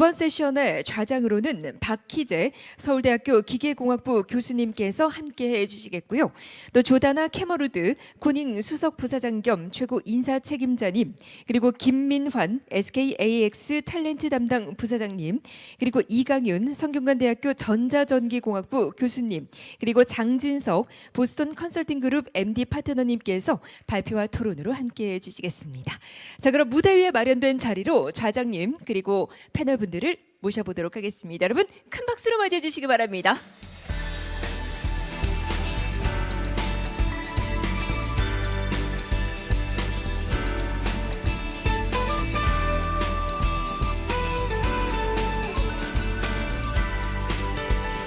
이번 세션의 좌장으로는 박희재 서울대학교 기계공학부 교수님께서 함께해 주시겠고요. 또 조다나 캐머루드 코닝 수석 부사장 겸 최고 인사 책임자님, 그리고 김민환 SKAX 탤런트 담당 부사장님, 그리고 이강윤 성균관대학교 전자전기공학부 교수님, 그리고 장진석 보스턴 컨설팅 그룹 MD 파트너님께서 발표와 토론으로 함께해 주시겠습니다. 자, 그럼 무대 위에 마련된 자리로 좌장님 그리고 패널분들을 모셔보도록 하겠습니다. 여러분 큰 박수로 맞이해 주시기 바랍니다.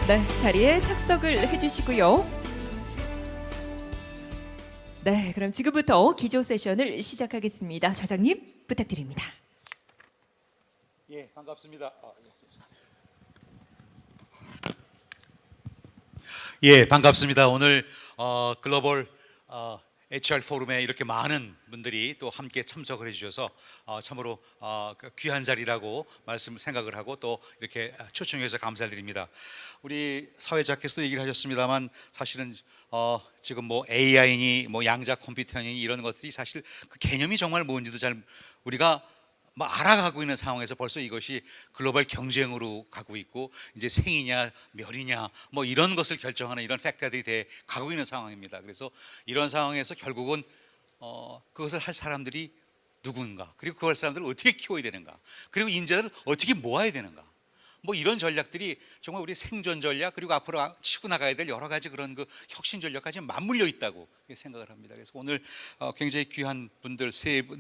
네, 자리에 착석을 해주시고요. 네, 그럼 지금부터 기조 세션을 시작하겠습니다. 좌장님 부탁드립니다. 예, 반갑습니다. 예, 반갑습니다. 오늘 글로벌 HR 포럼에 이렇게 많은 분들이 또 함께 참석을 해주셔서 참으로 귀한 자리라고 생각을 하고 또 이렇게 초청해서 감사드립니다. 우리 사회자께서도 얘기를 하셨습니다만 사실은 지금 뭐 AI니 뭐 양자 컴퓨터니 이런 것들이 사실 그 개념이 정말 뭔지도 잘 우리가 뭐 알아가고 있는 상황에서 벌써 이것이 글로벌 경쟁으로 가고 있고 이제 생이냐 멸이냐 뭐 이런 것을 결정하는 이런 팩터들이 돼 가고 있는 상황입니다. 그래서 이런 상황에서 결국은 그것을 할 사람들이 누군가, 그리고 그걸 사람들을 어떻게 키워야 되는가, 그리고 인재를 어떻게 모아야 되는가, 뭐 이런 전략들이 정말 우리 생존 전략 그리고 앞으로 치고 나가야 될 여러 가지 그런 그 혁신 전략까지 맞물려 있다고 생각을 합니다. 그래서 오늘 굉장히 귀한 분들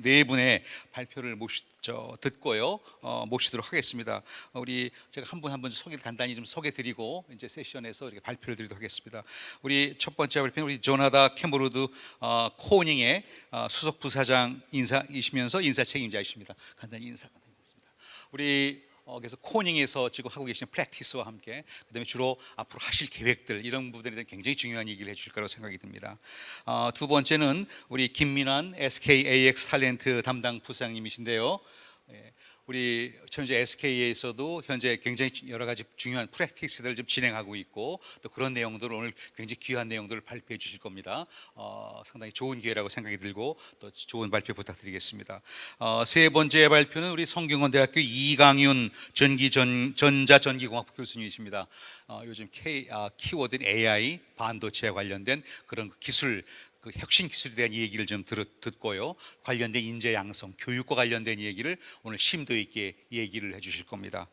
네 분의 발표를 듣고요 모시도록 하겠습니다. 우리 제가 한 분 한 분 소개를 간단히 좀 소개드리고 이제 세션에서 이렇게 발표를 드리도록 하겠습니다. 우리 첫 번째 발표는 우리 조나다 캐머루드 코닝의 수석 부사장 인사이시면서 인사 책임자이십니다. 간단히 인사 부탁드리겠습니다. 우리 그래서 코닝에서 지금 하고 계시는 프랙티스와 함께 그다음에 주로 앞으로 하실 계획들 이런 부분에 대한 굉장히 중요한 얘기를 해주실 거라고 생각이 듭니다. 두 번째는 우리 김민환 SKAX 탤런트 담당 부사장님이신데요. 우리 현재 SK에서도 현재 굉장히 여러 가지 중요한 프랙티스들을 좀 진행하고 있고 또 그런 내용들을 오늘 굉장히 귀한 내용들을 발표해 주실 겁니다. 상당히 좋은 기회라고 생각이 들고 또 좋은 발표 부탁드리겠습니다. 세 번째 발표는 우리 성균관대학교 이강윤 전자전기공학부 교수님이십니다. 요즘 키워드인 AI 반도체에 관련된 그런 기술 그 혁신 기술에 대한 얘기를 좀 듣고요. 관련된 인재 양성, 교육과 관련된 얘기를 오늘 심도 있게 얘기를 해주실 겁니다.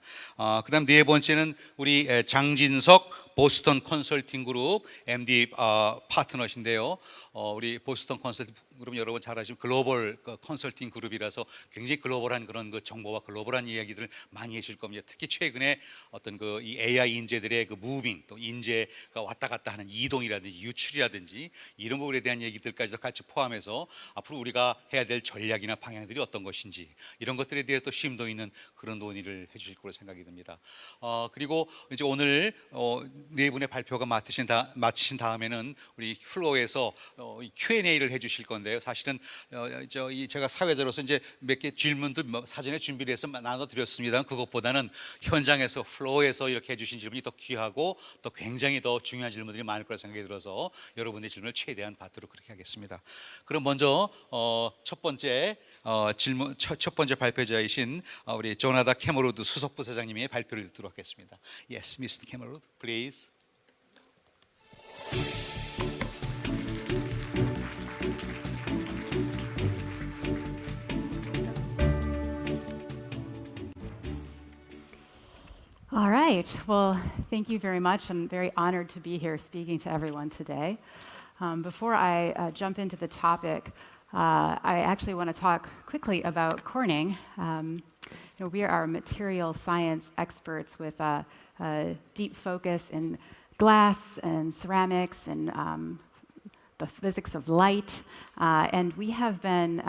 그다음 네 번째는 우리 장진석 보스턴 컨설팅 그룹 MD 파트너신데요. 우리 보스턴 컨설팅 그룹 여러분 잘 아시는 글로벌 컨설팅 그룹이라서 굉장히 글로벌한 그런 그 정보와 글로벌한 이야기들을 많이 해주실 겁니다. 특히 최근에 어떤 그 이 AI 인재들의 그 무빙 또 인재가 왔다 갔다 하는 이동이라든지 유출이라든지 이런 부분에 대한 얘기들까지도 같이 포함해서 앞으로 우리가 해야 될 전략이나 방향들이 어떤 것인지 이런 것들에 대해 또 심도 있는 그런 논의를 해주실 거로 생각이 듭니다. 그리고 이제 오늘 네 분의 발표가 마치신 다음에는 우리 플로어에서 Q&A를 해주실 건데요. 사실은 제가 사회자로서 이제 몇 개 질문도 사전에 준비를 해서 나눠드렸습니다. 그것보다는 현장에서 플로어에서 이렇게 해주신 질문이 더 귀하고 또 굉장히 더 중요한 질문들이 많을 거라 생각이 들어서 여러분의 질문을 최대한 받도록 그렇게 하겠습니다. 그럼 먼저 첫 번째 질문 첫 번째 발표자이신 우리 조나다 캐머루드 수석 부사장님의 발표를 듣도록 하겠습니다. Yes, Mr. Cameroon, please. All right. Well, thank you very much. I'm very honored to be here speaking to everyone today. Before I jump into the topic, I actually want to talk quickly about Corning. We are material science experts with a deep focus in glass and ceramics and the physics of light. And we have been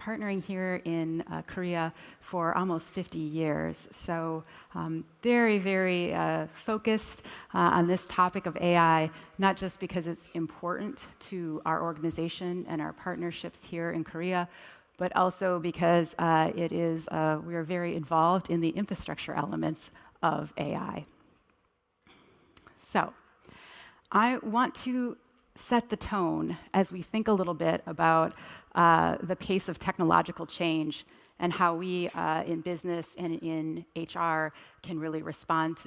partnering here in Korea for almost 50 years. So very, very focused on this topic of AI, not just because it's important to our organization and our partnerships here in Korea, but also because we are very involved in the infrastructure elements of AI. So I want to set the tone as we think a little bit about the pace of technological change and how we in business and in HR can really respond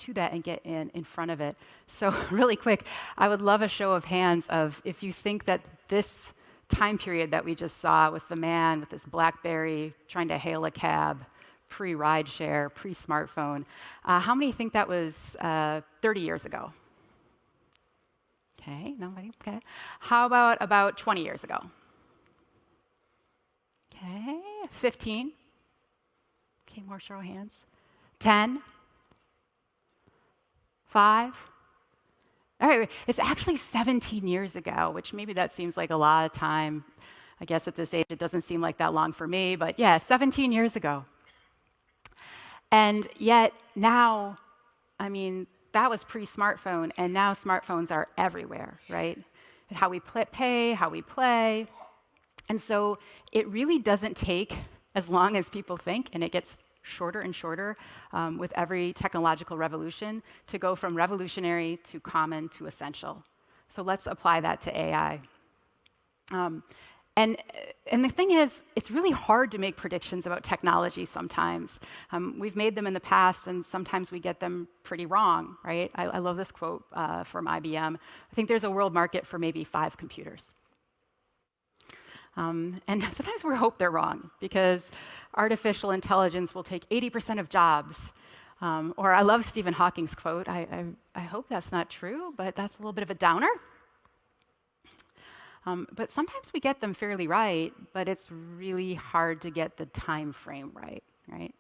to that and get in front of it. So really quick, I would love a show of hands of if you think that this time period that we just saw with the man with his BlackBerry trying to hail a cab, pre-rideshare, pre-smartphone, how many think that was 30 years ago? Okay, nobody? Okay. How about 20 years ago? Okay, 15. Okay, more show of hands. 10. 5. All right, it's actually 17 years ago, which maybe that seems like a lot of time. I guess at this age, it doesn't seem like that long for me, but yeah, 17 years ago. And yet now, I mean, that was pre-smartphone, and now smartphones are everywhere, right? How we pay, how we play. And so it really doesn't take as long as people think, and it gets shorter and shorter with every technological revolution to go from revolutionary to common to essential. So let's apply that to AI. And the thing is, it's really hard to make predictions about technology sometimes. We've made them in the past, and sometimes we get them pretty wrong, right? I love this quote from IBM. I think there's a world market for maybe 5 computers. And sometimes we hope they're wrong, because artificial intelligence will take 80% of jobs. Or I love Stephen Hawking's quote. I hope that's not true, but that's a little bit of a downer. But sometimes we get them fairly right, but it's really hard to get the time frame right?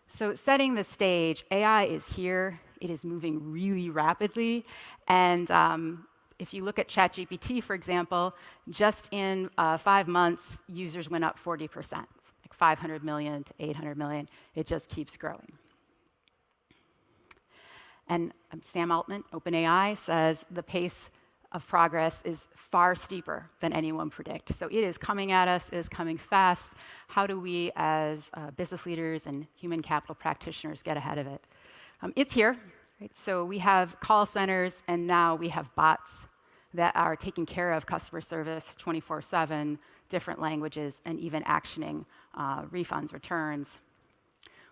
So setting the stage, AI is here. It is moving really rapidly. And if you look at ChatGPT, for example, just in 5 months, users went up 40%, like 500 million to 800 million. It just keeps growing. And Sam Altman, OpenAI, says the pace of progress is far steeper than anyone predict. So it is coming at us, it is coming fast. How do we as business leaders and human capital practitioners get ahead of it? It's here, right? So we have call centers, and now we have bots that are taking care of customer service 24/7, different languages, and even actioning refunds, returns.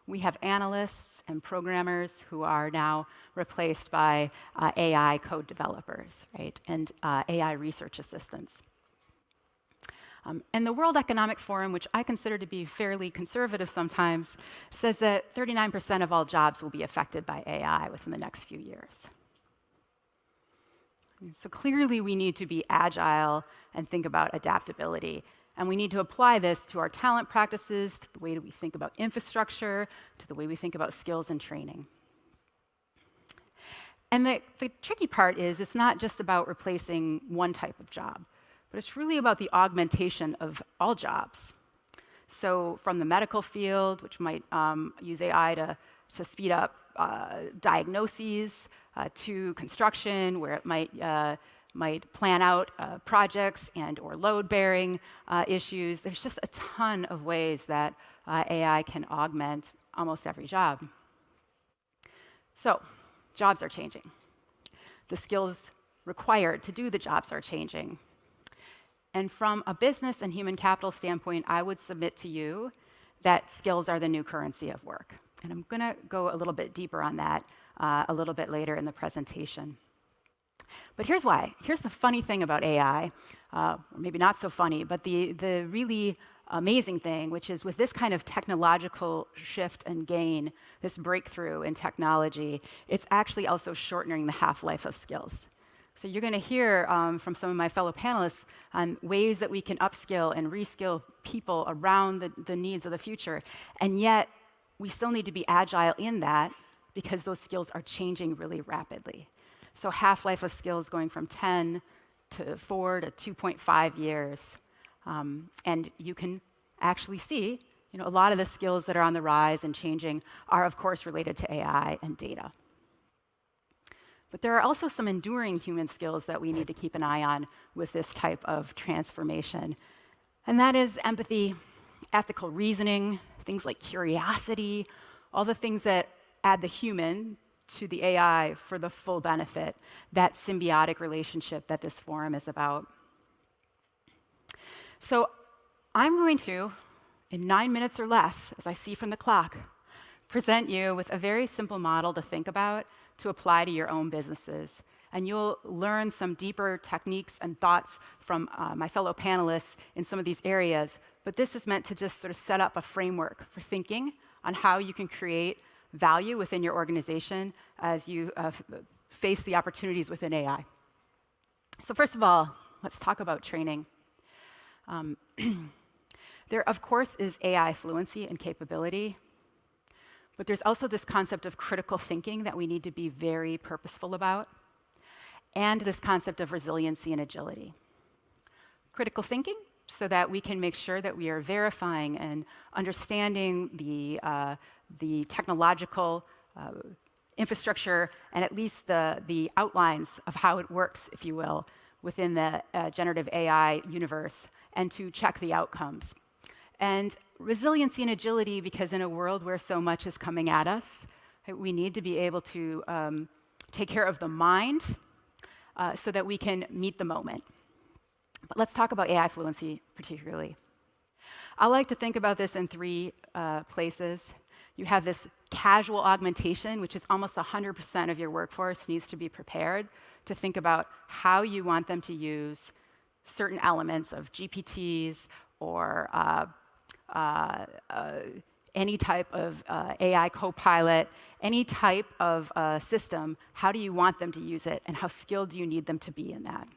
We have analysts and programmers who are now replaced by AI code developers, right? And AI research assistants. And the World Economic Forum, which I consider to be fairly conservative sometimes, says that 39% of all jobs will be affected by AI within the next few years. So clearly we need to be agile and think about adaptability. And we need to apply this to our talent practices, to the way that we think about infrastructure, to the way we think about skills and training. And the tricky part is it's not just about replacing one type of job, but it's really about the augmentation of all jobs. So from the medical field, which might use AI to speed up diagnoses, to construction, where it might plan out projects and or load-bearing issues. There's just a ton of ways that AI can augment almost every job. So, jobs are changing. The skills required to do the jobs are changing. And from a business and human capital standpoint, I would submit to you that skills are the new currency of work. And I'm going to go a little bit deeper on that a little bit later in the presentation. But here's why. Here's the funny thing about AI, or maybe not so funny, but the really amazing thing, which is with this kind of technological shift and gain, this breakthrough in technology, it's actually also shortening the half-life of skills. So you're going to hear from some of my fellow panelists on ways that we can upskill and reskill people around the needs of the future. And yet, we still need to be agile in that because those skills are changing really rapidly. So half-life of skills going from 10 to 4 to 2.5 years. And you can actually see, a lot of the skills that are on the rise and changing are, of course, related to AI and data. But there are also some enduring human skills that we need to keep an eye on with this type of transformation. And that is empathy, ethical reasoning, things like curiosity, all the things that add the human to the AI for the full benefit, that symbiotic relationship that this forum is about. So I'm going to, in 9 minutes or less, as I see from the clock, present you with a very simple model to think about, to apply to your own businesses. And you'll learn some deeper techniques and thoughts from my fellow panelists in some of these areas. But this is meant to just sort of set up a framework for thinking on how you can create value within your organization as you face the opportunities within AI. So first of all, let's talk about training. There, of course, is AI fluency and capability, but there's also this concept of critical thinking that we need to be very purposeful about, and this concept of resiliency and agility. Critical thinking, so that we can make sure that we are verifying and understanding the technological infrastructure and at least the outlines of how it works, if you will, within the generative AI universe, and to check the outcomes. And resiliency and agility, because in a world where so much is coming at us, we need to be able to take care of the mind so that we can meet the moment. But let's talk about AI fluency particularly. I like to think about this in three places. You have this casual augmentation, which is almost 100% of your workforce needs to be prepared to think about how you want them to use certain elements of GPTs or any type of AI copilot, any type of system. How do you want them to use it, and how skilled do you need them to be in that?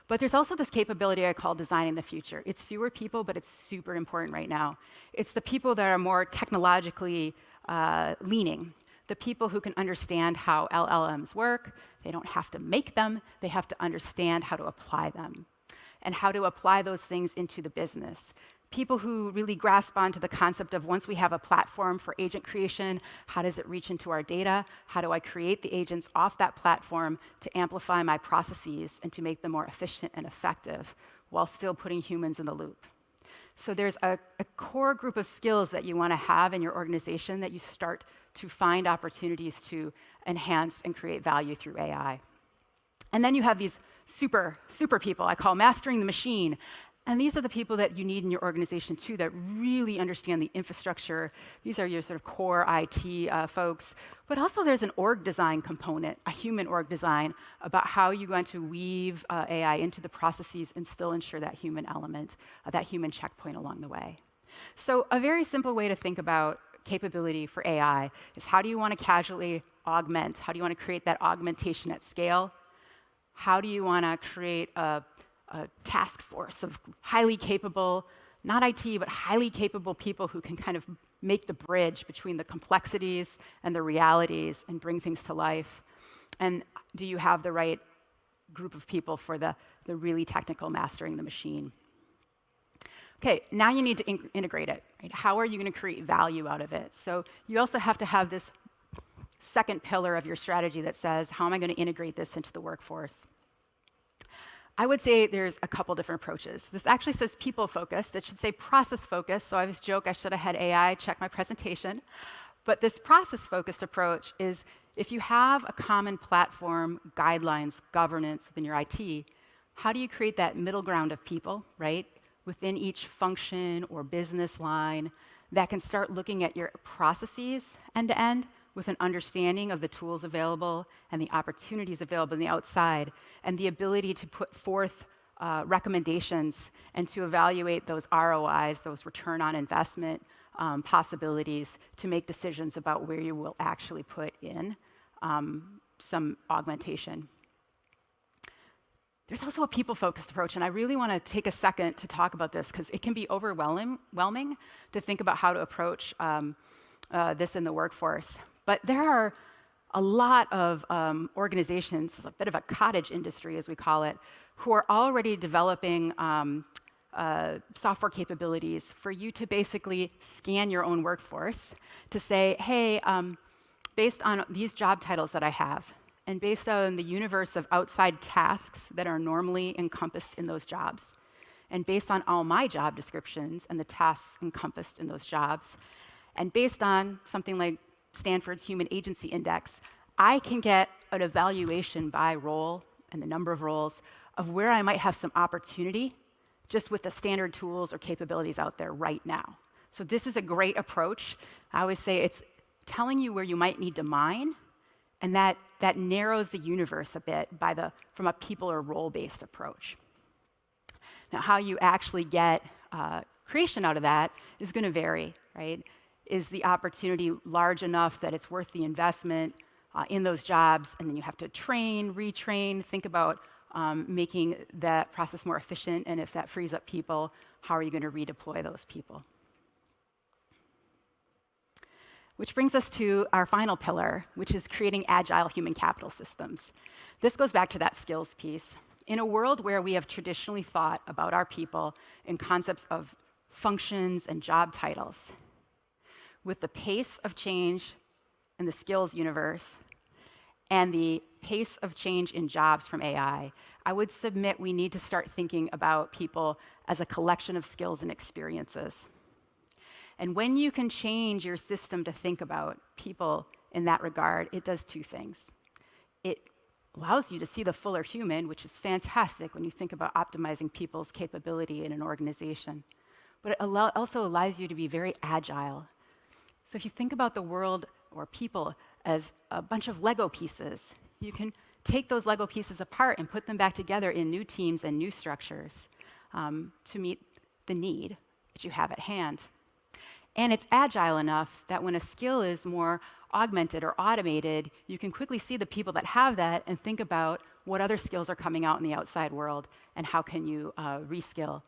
But there's also this capability I call designing the future. It's fewer people, but it's super important right now. It's the people that are more technologically leaning, the people who can understand how LLMs work. They don't have to make them, they have to understand how to apply them and how to apply those things into the business. People who really grasp onto the concept of once we have a platform for agent creation, how does it reach into our data? How do I create the agents off that platform to amplify my processes and to make them more efficient and effective while still putting humans in the loop? So there's a core group of skills that you want to have in your organization that you start to find opportunities to enhance and create value through AI. And then you have these super people I call mastering the machine. And these are the people that you need in your organization too, that really understand the infrastructure. These are your sort of core IT folks. But also there's an org design component, a human org design, about how you're going to weave AI into the processes and still ensure that human element, that human checkpoint along the way. So a very simple way to think about capability for AI is how do you want to casually augment? How do you want to create that augmentation at scale? How do you want to create a task force of highly capable, not IT, but highly capable people who can kind of make the bridge between the complexities and the realities and bring things to life? And do you have the right group of people for the really technical mastering the machine? Okay, now you need to integrate it. Right? How are you going to create value out of it? So you also have to have this second pillar of your strategy that says, how am I going to integrate this into the workforce? I would say there's a couple different approaches. This actually says people-focused. It should say process-focused, so I always joke I should have had AI check my presentation. But this process-focused approach is if you have a common platform, guidelines, governance within your IT, how do you create that middle ground of people, right, within each function or business line that can start looking at your processes end-to-end with an understanding of the tools available and the opportunities available on the outside, and the ability to put forth recommendations and to evaluate those ROIs, those return on investment possibilities, to make decisions about where you will actually put in some augmentation. There's also a people-focused approach, and I really want to take a second to talk about this because it can be overwhelming to think about how to approach this in the workforce. But there are a lot of organizations, a bit of a cottage industry, as we call it, who are already developing software capabilities for you to basically scan your own workforce to say, hey, based on these job titles that I have, and based on the universe of outside tasks that are normally encompassed in those jobs, And based on all my job descriptions and the tasks encompassed in those jobs, and based on something like Stanford's Human Agency Index, I can get an evaluation by role and the number of roles of where I might have some opportunity just with the standard tools or capabilities out there right now. So this is a great approach. I always say it's telling you where you might need to mine, and that narrows the universe a bit from a people or role-based approach. Now, how you actually get creation out of that is going to vary, right? Is the opportunity large enough that it's worth the investment in those jobs, and then you have to train, retrain, think about making that process more efficient, and if that frees up people, how are you going to redeploy those people? Which brings us to our final pillar, which is creating agile human capital systems. This goes back to that skills piece. In a world where we have traditionally thought about our people in concepts of functions and job titles, with the pace of change in the skills universe and the pace of change in jobs from AI, I would submit we need to start thinking about people as a collection of skills and experiences. And when you can change your system to think about people in that regard, it does two things. It allows you to see the fuller human, which is fantastic when you think about optimizing people's capability in an organization. But it also allows you to be very agile. So if you think about the world or people as a bunch of Lego pieces, you can take those Lego pieces apart and put them back together in new teams and new structures to meet the need that you have at hand. And it's agile enough that when a skill is more augmented or automated, you can quickly see the people that have that and think about what other skills are coming out in the outside world and how can you reskill.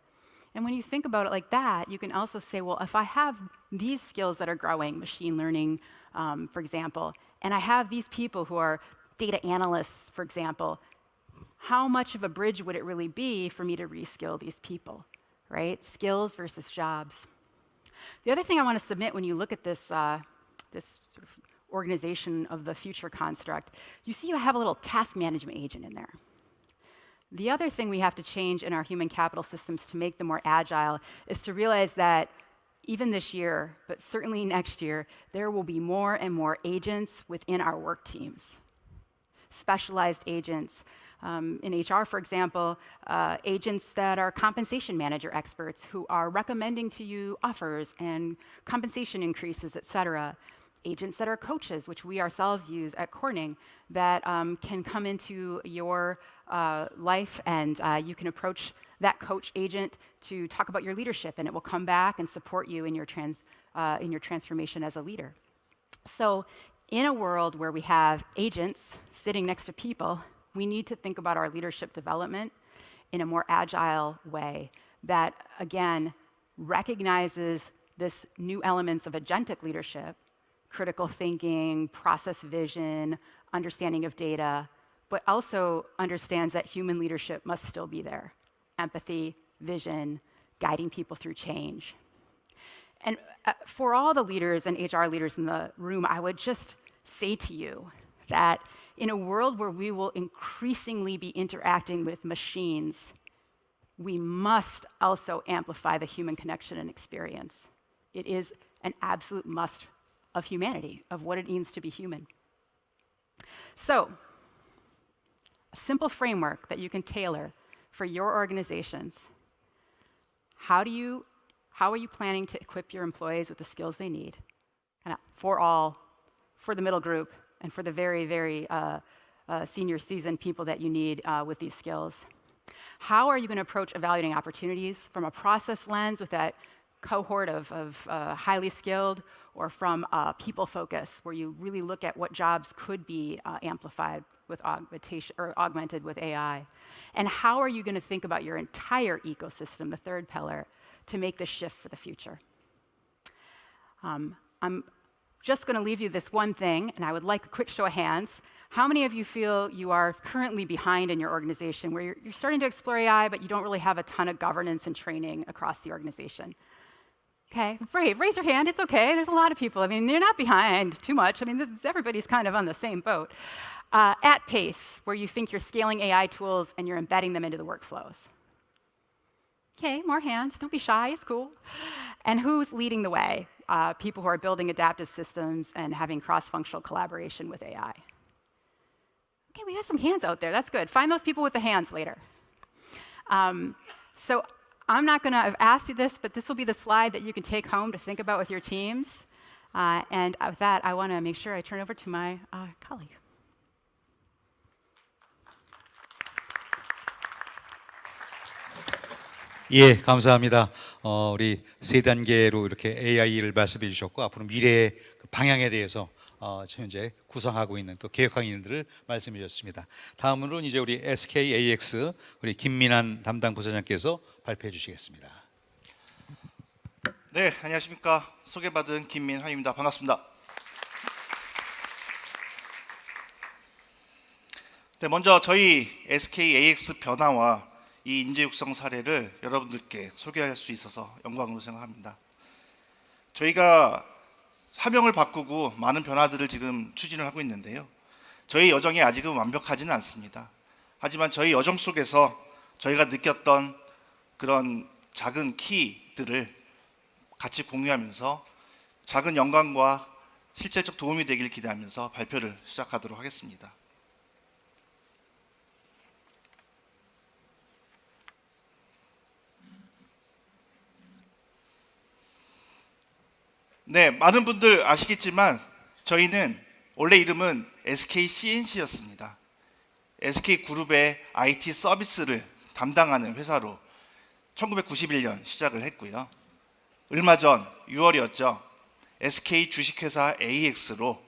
And when you think about it like that, you can also say, well, if I have these skills that are growing, machine learning, for example, and I have these people who are data analysts, for example, how much of a bridge would it really be for me to reskill these people, right? Skills versus jobs. The other thing I want to submit when you look at this sort of organization of the future construct, you see you have a little task management agent in there. The other thing we have to change in our human capital systems to make them more agile is to realize that even this year, but certainly next year, there will be more and more agents within our work teams. Specialized agents. In HR, for example, agents that are compensation manager experts who are recommending to you offers and compensation increases, et cetera. Agents that are coaches, which we ourselves use at Corning, that can come into your life and you can approach that coach agent to talk about your leadership, and it will come back and support you in your transformation as a leader. So in a world where we have agents sitting next to people, we need to think about our leadership development in a more agile way that, again, recognizes this new elements of agentic leadership, critical thinking, process vision, understanding of data, but also understands that human leadership must still be there. Empathy, vision, guiding people through change. And for all the leaders and HR leaders in the room, I would just say to you that in a world where we will increasingly be interacting with machines, we must also amplify the human connection and experience. It is an absolute must of humanity, of what it means to be human. So, a simple framework that you can tailor for your organizations. How are you planning to equip your employees with the skills they need? For all, for the middle group, and for the very, very senior seasoned people that you need with these skills. How are you going to approach evaluating opportunities from a process lens with that cohort of highly skilled, or from a people focus where you really look at what jobs could be amplified with augmentation or augmented with AI? And how are you going to think about your entire ecosystem, the third pillar, to make this shift for the future? I'm just going to leave you this one thing, and I would like a quick show of hands. How many of you feel you are currently behind in your organization where you're starting to explore AI, but you don't really have a ton of governance and training across the organization? Okay, brave, raise your hand, it's okay. There's a lot of people. I mean, you're not behind too much. I mean, everybody's kind of on the same boat. At pace, where you think you're scaling AI tools and you're embedding them into the workflows. Okay, more hands. Don't be shy. It's cool. And who's leading the way? People who are building adaptive systems and having cross-functional collaboration with AI. Okay, we have some hands out there. That's good. Find those people with the hands later. So I'm not going to have asked you this, but this will be the slide that you can take home to think about with your teams. And with that, I want to make sure I turn over to my colleague. 예, 감사합니다. 우리 세 단계로 이렇게 AI를 말씀해 주셨고 앞으로 미래의 그 방향에 대해서 현재 구상하고 있는 또 계획하고 있는 들을 말씀해 주셨습니다. 다음으로는 이제 우리 SKAX 우리 김민환 담당 부사장께서 발표해 주시겠습니다. 네, 안녕하십니까. 소개받은 김민환입니다. 반갑습니다. 네, 먼저 저희 SKAX 변화와 이 인재 육성 사례를 여러분들께 소개할 수 있어서 영광으로 생각합니다. 저희가 사명을 바꾸고 많은 변화들을 지금 추진을 하고 있는데요. 저희 여정이 아직은 완벽하지는 않습니다. 하지만 저희 여정 속에서 저희가 느꼈던 그런 작은 키들을 같이 공유하면서 작은 영광과 실질적 도움이 되길 기대하면서 발표를 시작하도록 하겠습니다. 네, 많은 분들 아시겠지만 저희는 원래 이름은 SKCNC였습니다. SK그룹의 IT 서비스를 담당하는 회사로 1991년 시작을 했고요. 얼마 전 6월이었죠. SK 주식회사 AX로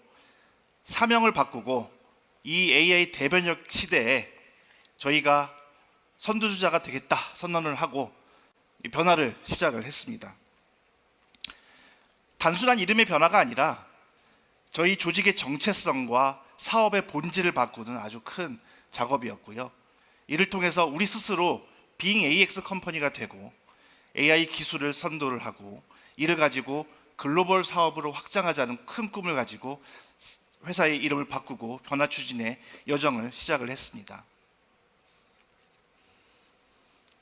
사명을 바꾸고 이 AI 대변역 시대에 저희가 선두주자가 되겠다 선언을 하고 이 변화를 시작을 했습니다. 단순한 이름의 변화가 아니라 저희 조직의 정체성과 사업의 본질을 바꾸는 아주 큰 작업이었고요. 이를 통해서 우리 스스로 Being AX 컴퍼니가 되고 AI 기술을 선도를 하고 이를 가지고 글로벌 사업으로 확장하자는 큰 꿈을 가지고 회사의 이름을 바꾸고 변화 추진의 여정을 시작을 했습니다.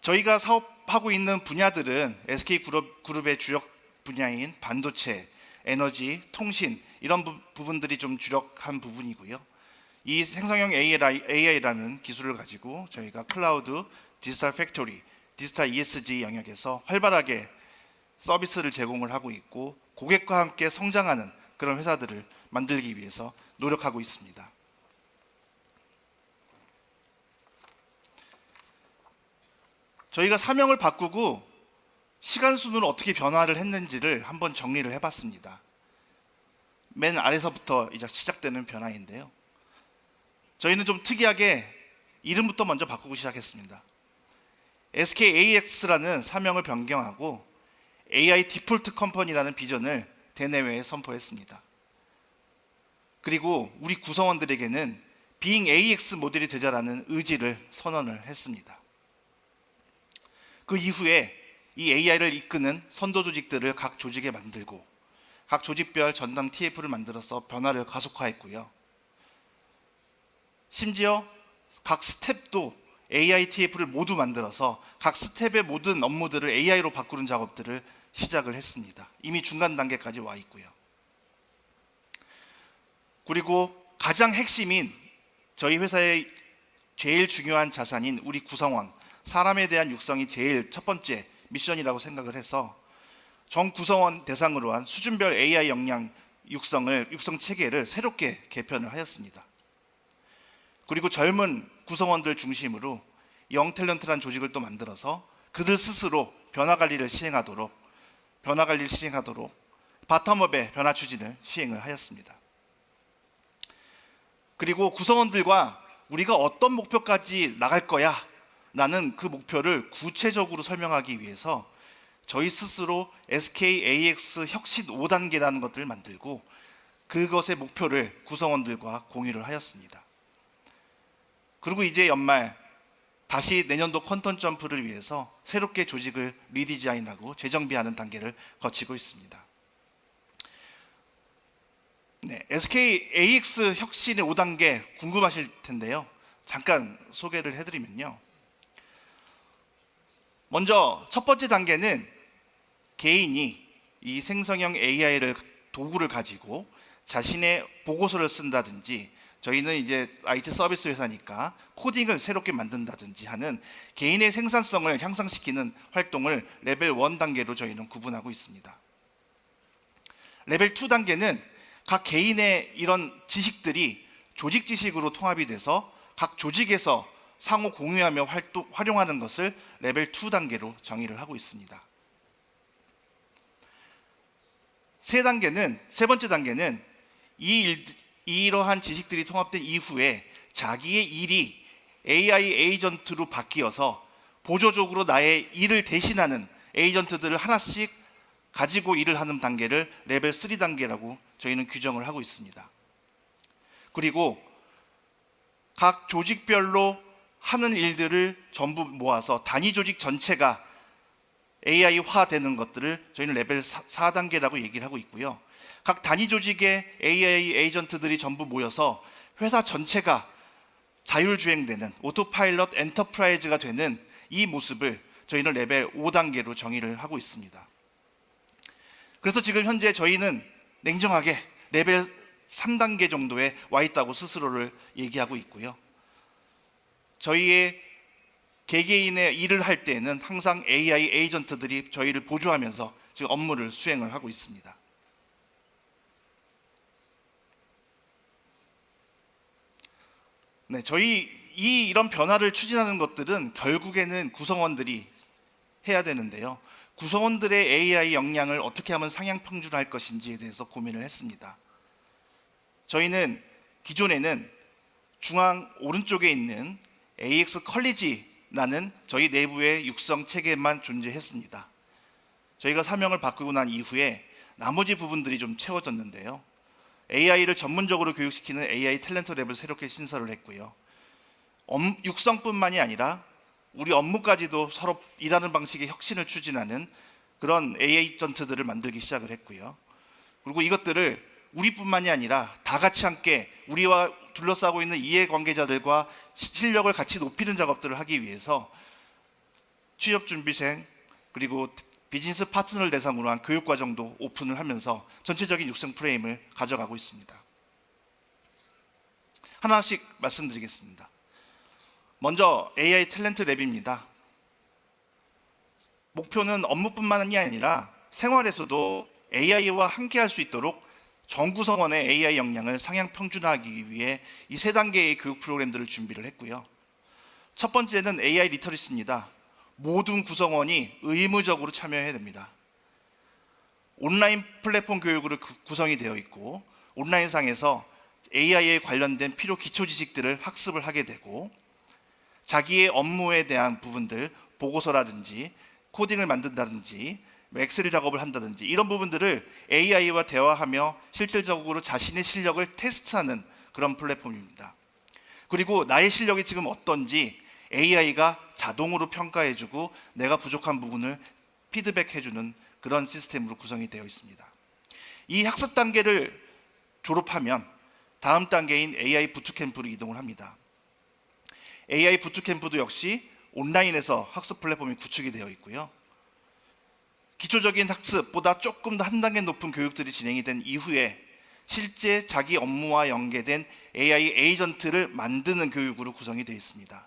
저희가 사업하고 있는 분야들은 SK그룹의 주력 분야인 반도체, 에너지, 통신 이런 부분들이 좀 주력한 부분이고요. 이 생성형 AI라는 기술을 가지고 저희가 클라우드, 디지털 팩토리, 디지털 ESG 영역에서 활발하게 서비스를 제공을 하고 있고 고객과 함께 성장하는 그런 회사들을 만들기 위해서 노력하고 있습니다. 저희가 사명을 바꾸고 시간 순으로 어떻게 변화를 했는지를 한번 정리를 해봤습니다. 맨 아래서부터 이제 시작되는 변화인데요. 저희는 좀 특이하게 이름부터 먼저 바꾸고 시작했습니다. SKAX라는 사명을 변경하고 AI 디폴트 컴퍼니라는 비전을 대내외에 선포했습니다. 그리고 우리 구성원들에게는 Being AX 모델이 되자라는 의지를 선언을 했습니다. 그 이후에 이 AI를 이끄는 선도 조직들을 각 조직에 만들고 각 조직별 전담 TF를 만들어서 변화를 가속화했고요. 심지어 각 스텝도 AI TF를 모두 만들어서 각 스텝의 모든 업무들을 AI로 바꾸는 작업들을 시작을 했습니다. 이미 중간 단계까지 와 있고요. 그리고 가장 핵심인 저희 회사의 제일 중요한 자산인 우리 구성원, 사람에 대한 육성이 제일 첫 번째 미션이라고 생각을 해서 전 구성원 대상으로 한 수준별 AI 역량 육성 체계를 새롭게 개편을 하였습니다. 그리고 젊은 구성원들 중심으로 영 탤런트란 조직을 또 만들어서 그들 스스로 변화 관리를 시행하도록 바텀업의 변화 추진을 시행을 하였습니다. 그리고 구성원들과 우리가 어떤 목표까지 나갈 거야 라는 그 목표를 구체적으로 설명하기 위해서 저희 스스로 SKAX 혁신 5단계라는 것들을 만들고 그것의 목표를 구성원들과 공유를 하였습니다. 그리고 이제 연말 다시 내년도 퀀텀 점프를 위해서 새롭게 조직을 리디자인하고 재정비하는 단계를 거치고 있습니다. 네, SKAX 혁신의 5단계 궁금하실 텐데요. 잠깐 소개를 해드리면요. 먼저 첫 번째 단계는 개인이 이 생성형 AI를 도구를 가지고 자신의 보고서를 쓴다든지, 저희는 이제 IT 서비스 회사니까 코딩을 새롭게 만든다든지 하는 개인의 생산성을 향상시키는 활동을 레벨 1 단계로 저희는 구분하고 있습니다. 레벨 2 단계는 각 개인의 이런 지식들이 조직 지식으로 통합이 돼서 각 조직에서 상호 공유하며 활용하는 것을 레벨 2 단계로 정의를 하고 있습니다. 세 번째 단계는 이러한 지식들이 통합된 이후에 자기의 일이 AI 에이전트로 바뀌어서 보조적으로 나의 일을 대신하는 에이전트들을 하나씩 가지고 일을 하는 단계를 레벨 3 단계라고 저희는 규정을 하고 있습니다. 그리고 각 조직별로 하는 일들을 전부 모아서 단위 조직 전체가 AI화 되는 것들을 저희는 레벨 4 단계라고 얘기를 하고 있고요. 각 단위 조직의 AI 에이전트들이 전부 모여서 회사 전체가 자율주행되는 오토파일럿 엔터프라이즈가 되는 이 모습을 저희는 레벨 5 단계로 정의를 하고 있습니다. 그래서 지금 현재 저희는 냉정하게 레벨 3단계 정도에 와 있다고 스스로를 얘기하고 있고요. 저희의 개개인의 일을 할 때는 항상 AI 에이전트들이 저희를 보조하면서 지금 업무를 수행을 하고 있습니다. 네, 저희 이런 변화를 추진하는 것들은 결국에는 구성원들이 해야 되는데요. 구성원들의 AI 역량을 어떻게 하면 상향 평준화할 것인지에 대해서 고민을 했습니다. 저희는 기존에는 중앙 오른쪽에 있는 AX 컬리지라는 저희 내부의 육성 체계만 존재했습니다. 저희가 사명을 바꾸고 난 이후에 나머지 부분들이 좀 채워졌는데요. AI를 전문적으로 교육시키는 AI 탤런트 랩을 새롭게 신설을 했고요. 육성뿐만이 아니라 우리 업무까지도 서로 일하는 방식의 혁신을 추진하는 그런 에이전트들을 만들기 시작을 했고요. 그리고 이것들을 우리뿐만이 아니라 다 같이 함께 우리와 둘러싸고 있는 이해관계자들과 실력을 같이 높이는 작업들을 하기 위해서 취업준비생 그리고 비즈니스 파트너를 대상으로 한 교육과정도 오픈을 하면서 전체적인 육성 프레임을 가져가고 있습니다. 하나씩 말씀드리겠습니다. 먼저 AI 탤런트 랩입니다. 목표는 업무뿐만이 아니라 생활에서도 AI와 함께 할 수 있도록 전 구성원의 AI 역량을 상향 평준화하기 위해 이 세 단계의 교육 프로그램들을 준비를 했고요. 첫 번째는 AI 리터리시입니다. 모든 구성원이 의무적으로 참여해야 됩니다. 온라인 플랫폼 교육으로 구성이 되어 있고 온라인상에서 AI에 관련된 필요 기초 지식들을 학습을 하게 되고 자기의 업무에 대한 부분들, 보고서라든지 코딩을 만든다든지 엑셀 작업을 한다든지 이런 부분들을 AI와 대화하며 실질적으로 자신의 실력을 테스트하는 그런 플랫폼입니다. 그리고 나의 실력이 지금 어떤지 AI가 자동으로 평가해주고 내가 부족한 부분을 피드백해주는 그런 시스템으로 구성이 되어 있습니다. 이 학습 단계를 졸업하면 다음 단계인 AI 부트캠프로 이동을 합니다. AI 부트캠프도 역시 온라인에서 학습 플랫폼이 구축이 되어 있고요. 기초적인 학습보다 조금 더 한 단계 높은 교육들이 진행이 된 이후에 실제 자기 업무와 연계된 AI 에이전트를 만드는 교육으로 구성이 되어 있습니다.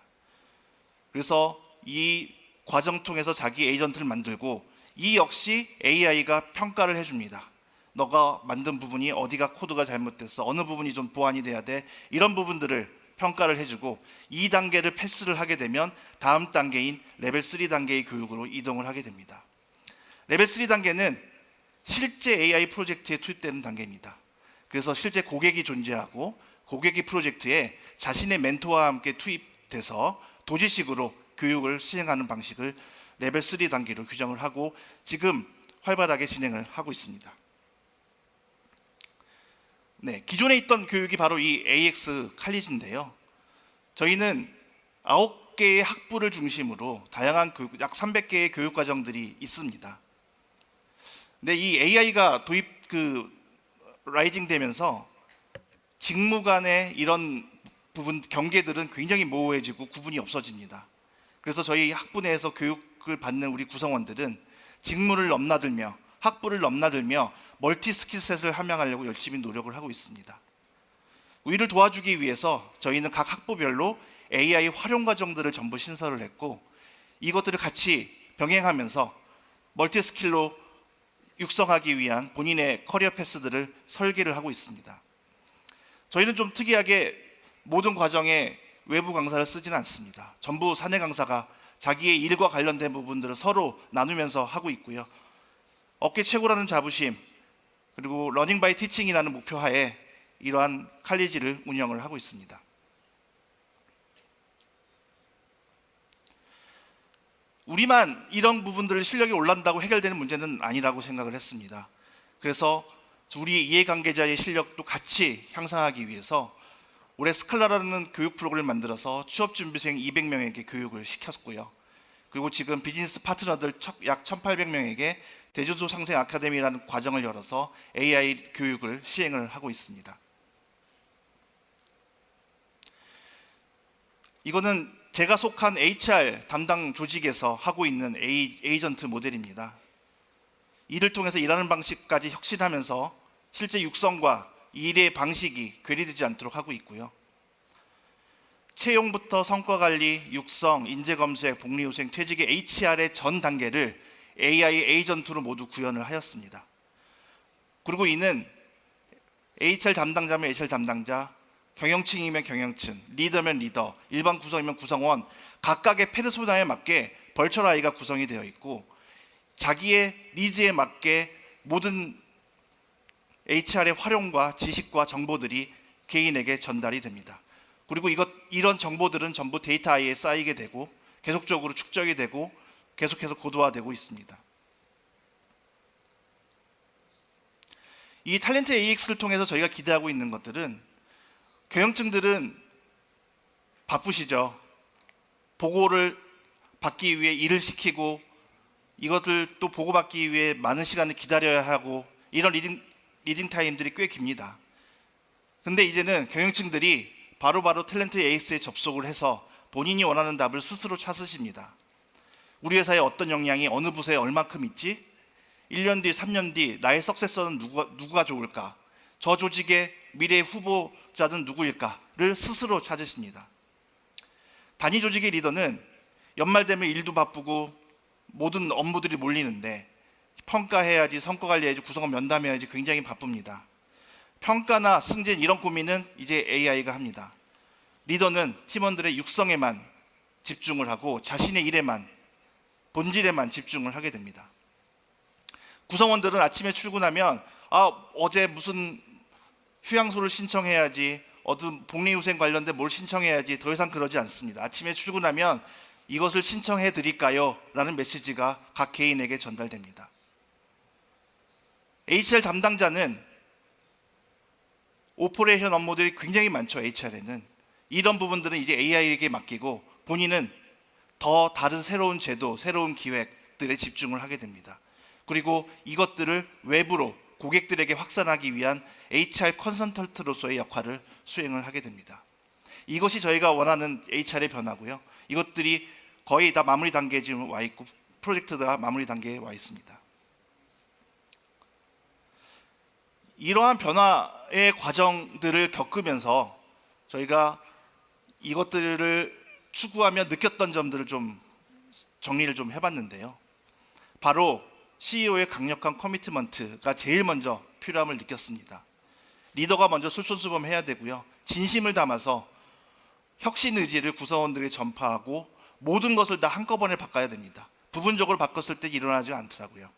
그래서 이 과정 통해서 자기 에이전트를 만들고 이 역시 AI가 평가를 해줍니다. 너가 만든 부분이 어디가 코드가 잘못됐어, 어느 부분이 좀 보완이 돼야 돼, 이런 부분들을 평가를 해주고 2단계를 패스를 하게 되면 다음 단계인 레벨 3 단계의 교육으로 이동을 하게 됩니다. 레벨 3 단계는 실제 AI 프로젝트에 투입되는 단계입니다. 그래서 실제 고객이 존재하고 고객이 프로젝트에 자신의 멘토와 함께 투입돼서 도지식으로 교육을 시행하는 방식을 레벨 3 단계로 규정을 하고 지금 활발하게 진행을 하고 있습니다. 네, 기존에 있던 교육이 바로 이 AX 칼리지인데요. 저희는 9개의 학부를 중심으로 다양한 교육, 약 300개의 교육 과정들이 있습니다. 근데 이 AI가 라이징 되면서 직무 간의 이런 부분 경계들은 굉장히 모호해지고 구분이 없어집니다. 그래서 저희 학부 내에서 교육 교육을 받는 우리 구성원들은 직무를 넘나들며 학부를 넘나들며 멀티 스킬셋을 함양하려고 열심히 노력을 하고 있습니다. 이를 도와주기 위해서 저희는 각 학부별로 AI 활용 과정들을 전부 신설을 했고, 이것들을 같이 병행하면서 멀티 스킬로 육성하기 위한 본인의 커리어 패스들을 설계를 하고 있습니다. 저희는 좀 특이하게 모든 과정에 외부 강사를 쓰지는 않습니다. 전부 사내 강사가 자기의 일과 관련된 부분들을 서로 나누면서 하고 있고요. 업계 최고라는 자부심, 그리고 러닝 바이 티칭이라는 목표 하에 이러한 칼리지를 운영을 하고 있습니다. 우리만 이런 부분들 실력이 올라간다고 해결되는 문제는 아니라고 생각을 했습니다. 그래서 우리 이해관계자의 실력도 같이 향상하기 위해서 올해 스칼라라는 교육 프로그램을 만들어서 취업준비생 200명에게 교육을 시켰고요. 그리고 지금 비즈니스 파트너들 약 1,800명에게 대주도 상생 아카데미라는 과정을 열어서 AI 교육을 시행을 하고 있습니다. 이거는 제가 속한 HR 담당 조직에서 하고 있는 에이전트 모델입니다. 이를 통해서 일하는 방식까지 혁신하면서 실제 육성과 일의 방식이 괴리되지 않도록 하고 있고요. 채용부터 성과관리, 육성, 인재검색, 복리후생, 퇴직의 HR의 전 단계를 AI 에이전트로 모두 구현을 하였습니다. 그리고 이는 HR 담당자면 HR 담당자, 경영층이면 경영층, 리더면 리더, 일반 구성이면 구성원, 각각의 페르소나에 맞게 벌처라이가 구성이 되어 있고, 자기의 니즈에 맞게 모든 HR의 활용과 지식과 정보들이 개인에게 전달이 됩니다. 그리고 이런 정보들은 전부 데이터 아이에 쌓이게 되고 계속적으로 축적이 되고 계속해서 고도화되고 있습니다. 이 탤런트 AX를 통해서 저희가 기대하고 있는 것들은, 경영층들은 바쁘시죠. 보고를 받기 위해 일을 시키고 이것을 또 보고받기 위해 많은 시간을 기다려야 하고, 이런 리딩 타임들이 꽤 깁니다. 근데 이제는 경영층들이 바로바로 탤런트 AX에 접속을 해서 본인이 원하는 답을 스스로 찾으십니다. 우리 회사에 어떤 역량이 어느 부서에 얼마큼 있지? 1년 뒤, 3년 뒤 나의 석세서는 누가 좋을까? 저 조직의 미래 후보자는 누구일까를 스스로 찾으십니다. 단위 조직의 리더는 연말 되면 일도 바쁘고 모든 업무들이 몰리는데 평가해야지, 성과 관리해야지, 구성원 면담해야지 굉장히 바쁩니다. 평가나 승진 이런 고민은 이제 AI가 합니다. 리더는 팀원들의 육성에만 집중을 하고 자신의 일에만, 본질에만 집중을 하게 됩니다. 구성원들은 아침에 출근하면 어제 무슨 휴양소를 신청해야지, 어떤 복리후생 관련된 뭘 신청해야지, 더 이상 그러지 않습니다. 아침에 출근하면 이것을 신청해 드릴까요? 라는 메시지가 각 개인에게 전달됩니다. HR 담당자는 오퍼레이션 업무들이 굉장히 많죠. HR에는 이런 부분들은 이제 AI에게 맡기고 본인은 더 다른 새로운 제도, 새로운 기획들에 집중을 하게 됩니다. 그리고 이것들을 외부로 고객들에게 확산하기 위한 HR 컨설턴트로서의 역할을 수행을 하게 됩니다. 이것이 저희가 원하는 HR의 변화고요. 이것들이 거의 다 마무리 단계에 지금 와 있고, 프로젝트가 마무리 단계에 와 있습니다. 이러한 변화의 과정들을 겪으면서 저희가 이것들을 추구하며 느꼈던 점들을 좀 정리를 좀 해봤는데요. 바로 CEO의 강력한 커미트먼트가 제일 먼저 필요함을 느꼈습니다. 리더가 먼저 솔선수범해야 되고요. 진심을 담아서 혁신 의지를 구성원들에게 전파하고 모든 것을 다 한꺼번에 바꿔야 됩니다. 부분적으로 바꿨을 때 일어나지 않더라고요.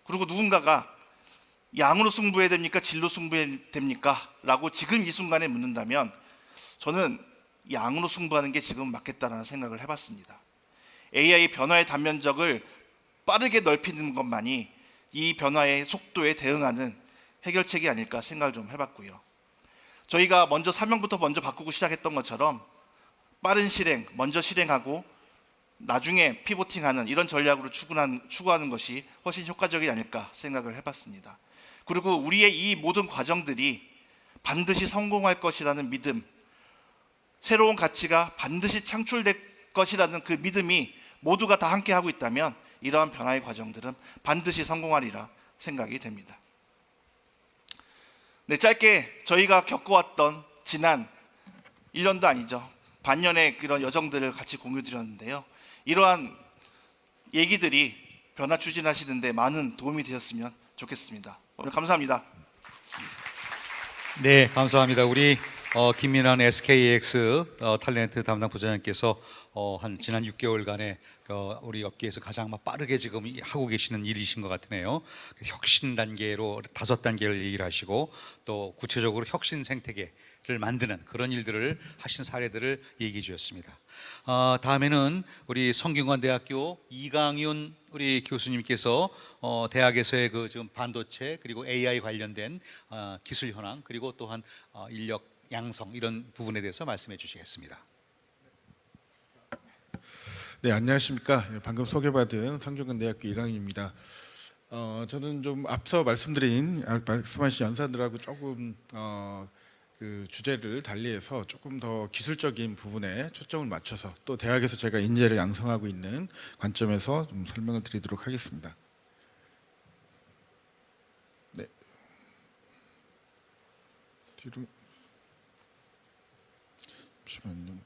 그리고 누군가가 양으로 승부해야 됩니까? 질로 승부해야 됩니까? 라고 지금 이 순간에 묻는다면 저는 양으로 승부하는 게 지금 맞겠다라는 생각을 해봤습니다. AI 변화의 단면적을 빠르게 넓히는 것만이 이 변화의 속도에 대응하는 해결책이 아닐까 생각을 좀 해봤고요. 저희가 먼저 사명부터 먼저 바꾸고 시작했던 것처럼 빠른 실행, 먼저 실행하고 나중에 피보팅하는 이런 전략으로 추구하는 것이 훨씬 효과적이지 않을까 생각을 해봤습니다. 그리고 우리의 이 모든 과정들이 반드시 성공할 것이라는 믿음, 새로운 가치가 반드시 창출될 것이라는 그 믿음이 모두가 다 함께 하고 있다면 이러한 변화의 과정들은 반드시 성공하리라 생각이 됩니다. 네, 짧게 저희가 겪어왔던 지난 1년도 아니죠. 반년의 그런 여정들을 같이 공유드렸는데요. 이러한 얘기들이 변화 추진하시는 데 많은 도움이 되셨으면 좋겠습니다. 오늘 감사합니다. 네, 감사합니다. 우리 김민환 SKEX 탤런트 담당 부장님께서 한 지난 6개월간의 우리 업계에서 가장 빠르게 지금 하고 계시는 일이신 것 같으네요. 혁신 단계로 5단계를 얘기를 하시고 또 구체적으로 혁신 생태계를 만드는 그런 일들을 하신 사례들을 얘기해 주셨습니다. 다음에는 우리 성균관대학교 이강윤 우리 교수님께서 대학에서의 그 지금 반도체 그리고 AI 관련된 기술 현황 그리고 또한 인력 양성 이런 부분에 대해서 말씀해 주시겠습니다. 네, 안녕하십니까. 방금 소개받은 성균관대학교 이강윤입니다. 저는 좀 앞서 말씀하신 연사들하고 조금 그 주제를 달리해서 조금 더 기술적인 부분에 초점을 맞춰서 또 대학에서 제가 인재를 양성하고 있는 관점에서 좀 설명을 드리도록 하겠습니다. 네. 뒤로 잠시만요.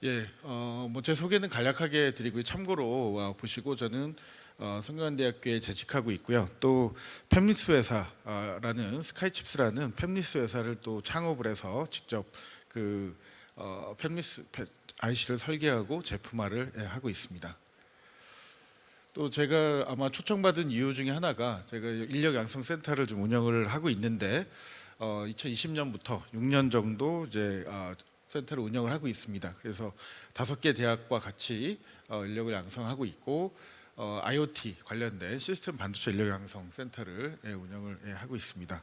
예, 뭐 제 소개는 간략하게 드리고요. 참고로 보시고 저는 성균관대학교에 재직하고 있고요. 또 팹리스 회사라는 스카이칩스라는 팹리스 회사를 또 창업을 해서 직접 그 팹리스 IC를 설계하고 제품화를 하고 있습니다. 또 제가 아마 초청받은 이유 중에 하나가 제가 인력 양성 센터를 좀 운영을 하고 있는데 2020년부터 6년 정도 이제 센터를 운영을 하고 있습니다. 그래서 5개 대학과 같이 인력을 양성하고 있고 IoT 관련된 시스템 반도체 인력 양성 센터를 운영을 하고 있습니다.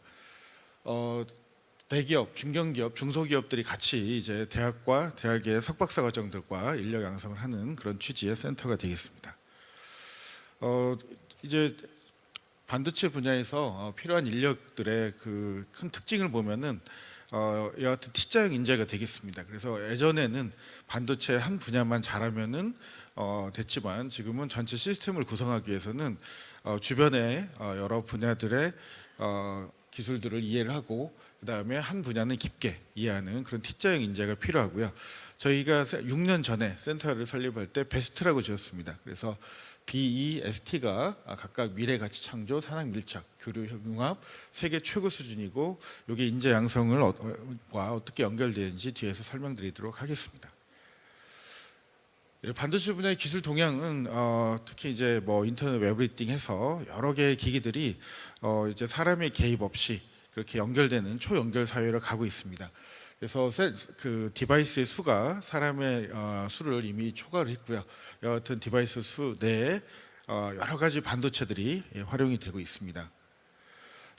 대기업, 중견기업, 중소기업들이 같이 이제 대학과 대학의 석박사 과정들과 인력 양성을 하는 그런 취지의 센터가 되겠습니다. 이제 반도체 분야에서 필요한 인력들의 그 큰 특징을 보면은 이와 같은 T자형 인재가 되겠습니다. 그래서 예전에는 반도체 한 분야만 잘하면은 됐지만 지금은 전체 시스템을 구성하기 위해서는 주변의 여러 분야들의 기술들을 이해를 하고 그다음에 한 분야는 깊게 이해하는 그런 T자형 인재가 필요하고요. 저희가 6년 전에 센터를 설립할 때 베스트라고 지었습니다. 그래서 BEST가 각각 미래 가치 창조, 산학 밀착, 교류 융합, 세계 최고 수준이고 이게 인재 양성을 어떻게 연결되는지 뒤에서 설명드리도록 하겠습니다. 반도체 분야의 기술 동향은 특히 이제 뭐 인터넷 에브리띵해서 여러 개의 기기들이 이제 사람의 개입 없이 그렇게 연결되는 초연결 사회로 가고 있습니다. 그래서 그 디바이스의 수가 사람의 수를 이미 초과를 했고요. 여하튼 디바이스 수 내에 여러 가지 반도체들이 활용이 되고 있습니다.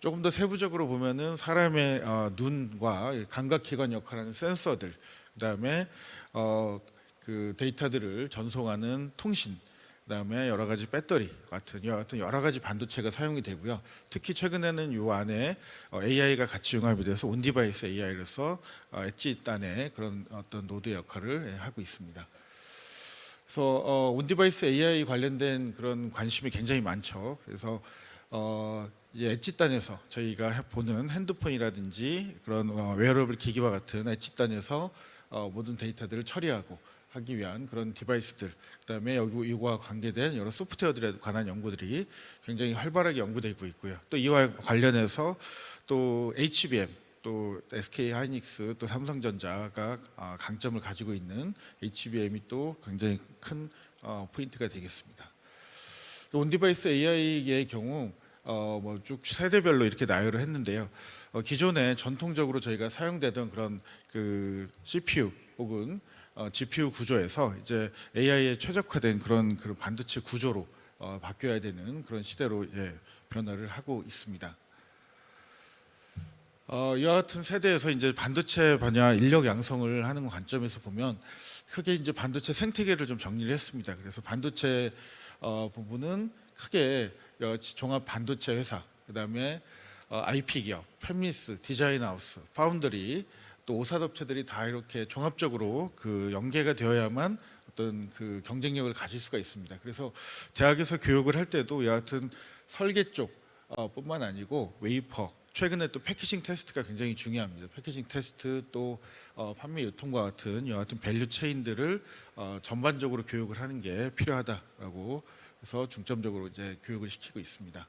조금 더 세부적으로 보면은 사람의 눈과 감각기관 역할하는 센서들, 그다음에 그 데이터들을 전송하는 통신, 그다음에 여러 가지 배터리 같은 여러 가지 반도체가 사용이 되고요. 특히 최근에는 이 안에 AI가 같이 융합이 돼서 온디바이스 AI로서 엣지 단의 그런 어떤 노드 역할을 하고 있습니다. 그래서 온디바이스 AI 관련된 그런 관심이 굉장히 많죠. 그래서 이제 엣지 단에서 저희가 보는 핸드폰이라든지 그런 웨어러블 기기와 같은 엣지 단에서 모든 데이터들을 처리하고 하기 위한 그런 디바이스들, 그다음에 이와 관계된 여러 소프트웨어들에 관한 연구들이 굉장히 활발하게 연구되고 있고요. 또 이와 관련해서 또 HBM, 또 SK 하이닉스, 또 삼성전자가 강점을 가지고 있는 HBM이 또 굉장히 큰 포인트가 되겠습니다. 온디바이스 AI의 경우 뭐 쭉 세대별로 이렇게 나열을 했는데요. 기존에 전통적으로 저희가 사용되던 그런 그 CPU 혹은 GPU 구조에서 이제 AI에 최적화된 그런 반도체 구조로 바뀌어야 되는 그런 시대로 변화를 하고 있습니다. 이와 같은 세대에서 이제 반도체 분야 인력 양성을 하는 관점에서 보면 크게 이제 반도체 생태계를 좀 정리를 했습니다. 그래서 반도체 부분은 크게 종합 반도체 회사, 그다음에 IP 기업, 팹리스, 디자인 하우스, 파운더리, 또 오사업체들이 다 이렇게 종합적으로 그 연계가 되어야만 어떤 그 경쟁력을 가질 수가 있습니다. 그래서 대학에서 교육을 할 때도 여하튼 설계 쪽 뿐만 아니고 웨이퍼, 최근에 또 패키징 테스트가 굉장히 중요합니다. 패키징 테스트 또 판매 유통과 같은 여하튼 밸류 체인들을 전반적으로 교육을 하는 게 필요하다라고 해서 중점적으로 이제 교육을 시키고 있습니다.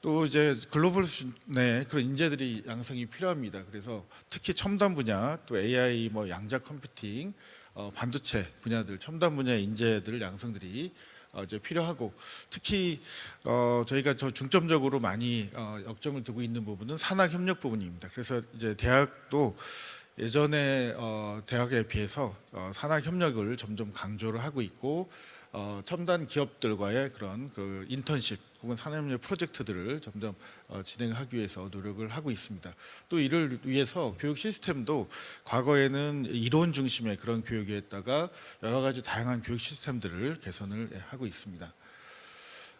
또 이제 글로벌 수준의 그런 인재들이 양성이 필요합니다. 그래서 특히 첨단 분야, 또 AI, 뭐 양자 컴퓨팅, 반도체 분야들 첨단 분야의 인재들 양성들이 이제 필요하고, 특히 저희가 더 중점적으로 많이 역점을 두고 있는 부분은 산학 협력 부분입니다. 그래서 이제 대학도 예전에 대학에 비해서 산학 협력을 점점 강조를 하고 있고, 첨단 기업들과의 그런 그 인턴십 혹은 산업협력 프로젝트들을 점점 진행하기 위해서 노력을 하고 있습니다. 또 이를 위해서 교육 시스템도 과거에는 이론 중심의 그런 교육이었다가 여러 가지 다양한 교육 시스템들을 개선을 하고 있습니다.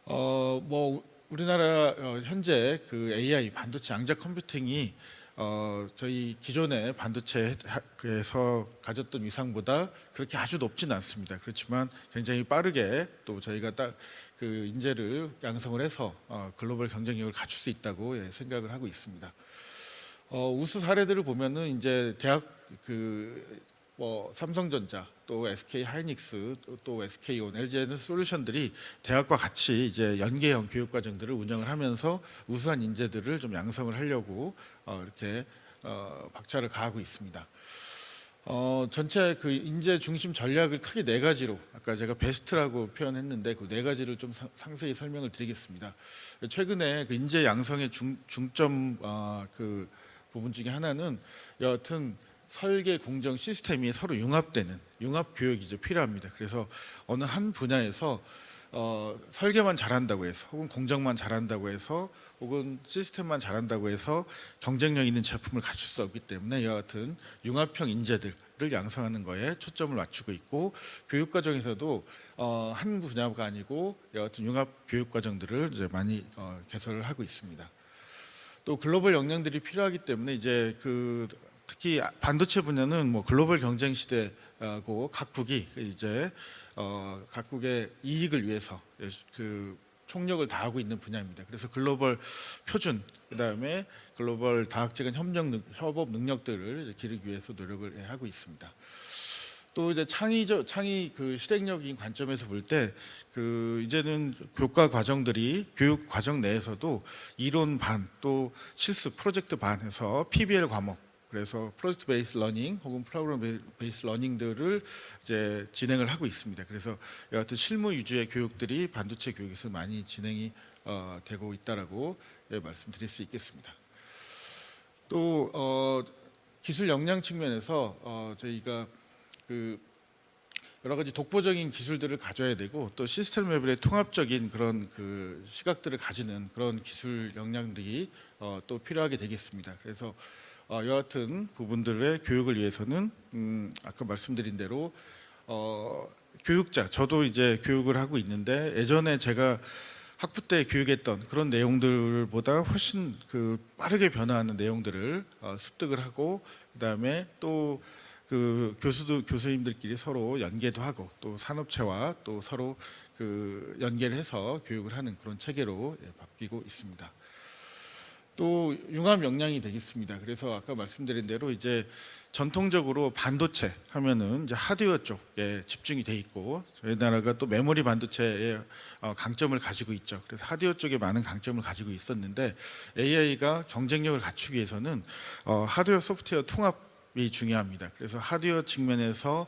뭐 우리나라 현재 그 AI 반도체 양자 컴퓨팅이 저희 기존의 반도체에서 가졌던 위상보다 그렇게 아주 높지는 않습니다. 그렇지만 굉장히 빠르게 또 저희가 딱 그 인재를 양성을 해서 글로벌 경쟁력을 갖출 수 있다고 생각을 하고 있습니다. 우수 사례들을 보면은 이제 대학 뭐 삼성전자, 또 SK 하이닉스, 또 SK온, LG에너솔루션들이 대학과 같이 이제 연계형 교육 과정들을 운영을 하면서 우수한 인재들을 좀 양성을 하려고 이렇게 박차를 가하고 있습니다. 전체 그 인재 중심 전략을 크게 네 가지로, 아까 제가 베스트라고 표현했는데 그 네 가지를 좀 상세히 설명을 드리겠습니다. 최근에 그 인재 양성의 중점 그 부분 중에 하나는 여하튼 설계 공정 시스템이 서로 융합되는 융합 교육이 필요합니다. 그래서 어느 한 분야에서 설계만 잘한다고 해서 혹은 공정만 잘한다고 해서 혹은 시스템만 잘한다고 해서 경쟁력 있는 제품을 갖출 수 없기 때문에 여하튼 융합형 인재들을 양성하는 거에 초점을 맞추고 있고, 교육 과정에서도 한 분야가 아니고 여하튼 융합 교육 과정들을 이제 많이 개설을 하고 있습니다. 또 글로벌 역량들이 필요하기 때문에 이제 특히 반도체 분야는 뭐 글로벌 경쟁 시대고 각국이 이제 각국의 이익을 위해서 그 총력을 다하고 있는 분야입니다. 그래서 글로벌 표준, 그다음에 글로벌 다학제간 협업 능력들을 기르기 위해서 노력을 하고 있습니다. 또 이제 창의 그 실행력인 관점에서 볼 때 이제는 교과 과정들이 교육 과정 내에서도 이론 반 또 실습 프로젝트 반해서 PBL 과목, 그래서 프로젝트 베이스 러닝 혹은 프로그램 베이스 러닝들을 이제 진행을 하고 있습니다. 그래서 여하튼 실무 위주의 교육들이 반도체 교육에서 많이 진행이 되고 있다라고 말씀드릴 수 있겠습니다. 또 기술 역량 측면에서 저희가 여러 가지 독보적인 기술들을 가져야 되고, 또 시스템 레벨의 통합적인 그런 시각들을 가지는 그런 기술 역량들이 또 필요하게 되겠습니다. 그래서 여하튼 부분들의 교육을 위해서는 아까 말씀드린 대로 교육자, 저도 이제 교육을 하고 있는데 예전에 제가 학부 때 교육했던 그런 내용들보다 훨씬 빠르게 변화하는 내용들을 습득을 하고, 그다음에 또 교수님들끼리 서로 연계도 하고, 또 산업체와 또 서로 연계를 해서 교육을 하는 그런 체계로 바뀌고 있습니다. 또 융합 역량이 되겠습니다. 그래서 아까 말씀드린 대로 이제 전통적으로 반도체 하면은 이제 하드웨어 쪽에 집중이 돼 있고, 저희 나라가 또 메모리 반도체의 강점을 가지고 있죠. 그래서 하드웨어 쪽에 많은 강점을 가지고 있었는데, AI가 경쟁력을 갖추기 위해서는 하드웨어 소프트웨어 통합이 중요합니다. 그래서 하드웨어 측면에서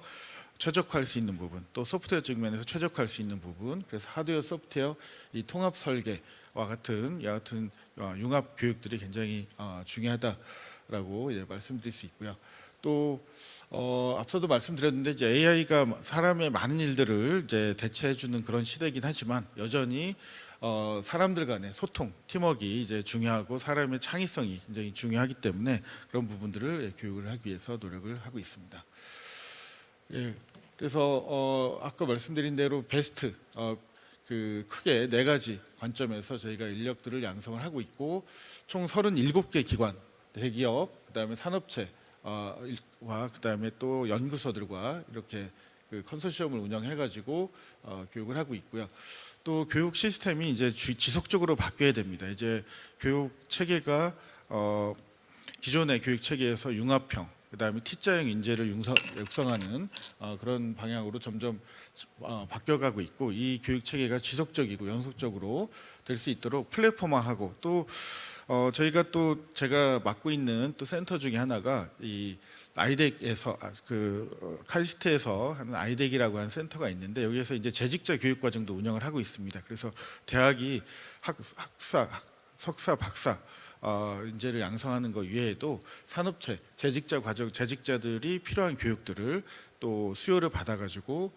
최적화할 수 있는 부분, 또 소프트웨어 측면에서 최적화할 수 있는 부분, 그래서 하드웨어 소프트웨어 이 통합 설계와 같은 여하튼 융합 교육들이 굉장히 중요하다라고 말씀드릴 수 있고요. 또 앞서도 말씀드렸는데 이제 AI가 사람의 많은 일들을 이제 대체해주는 그런 시대이긴 하지만 여전히 사람들 간의 소통, 팀워크가 이제 중요하고 사람의 창의성이 굉장히 중요하기 때문에 그런 부분들을 교육을 하기 위해서 노력을 하고 있습니다. 그래서 아까 말씀드린 대로 베스트 크게 네 가지 관점에서 저희가 인력들을 양성을 하고 있고, 총 37개 기관, 대기업, 그다음에 산업체와 그다음에 또 연구소들과 이렇게 그 컨소시엄을 운영해가지고 교육을 하고 있고요. 또 교육 시스템이 이제 지속적으로 바뀌어야 됩니다. 이제 교육 체계가 기존의 교육 체계에서 융합형, 그다음에 T자형 인재를 육성하는 그런 방향으로 점점 바뀌어가고 있고, 이 교육 체계가 지속적이고 연속적으로 될 수 있도록 플랫폼화하고, 또 저희가 또 제가 맡고 있는 또 센터 중에 하나가 이 아이덱에서 카리스트에서 하는 아이덱이라고 하는 센터가 있는데, 여기에서 이제 재직자 교육 과정도 운영을 하고 있습니다. 그래서 대학이 학사, 석사, 박사 인재를 양성하는 것 외에도 산업체, 재직자 과정, 재직자들이 필요한 교육들을 또 수요를 받아가지고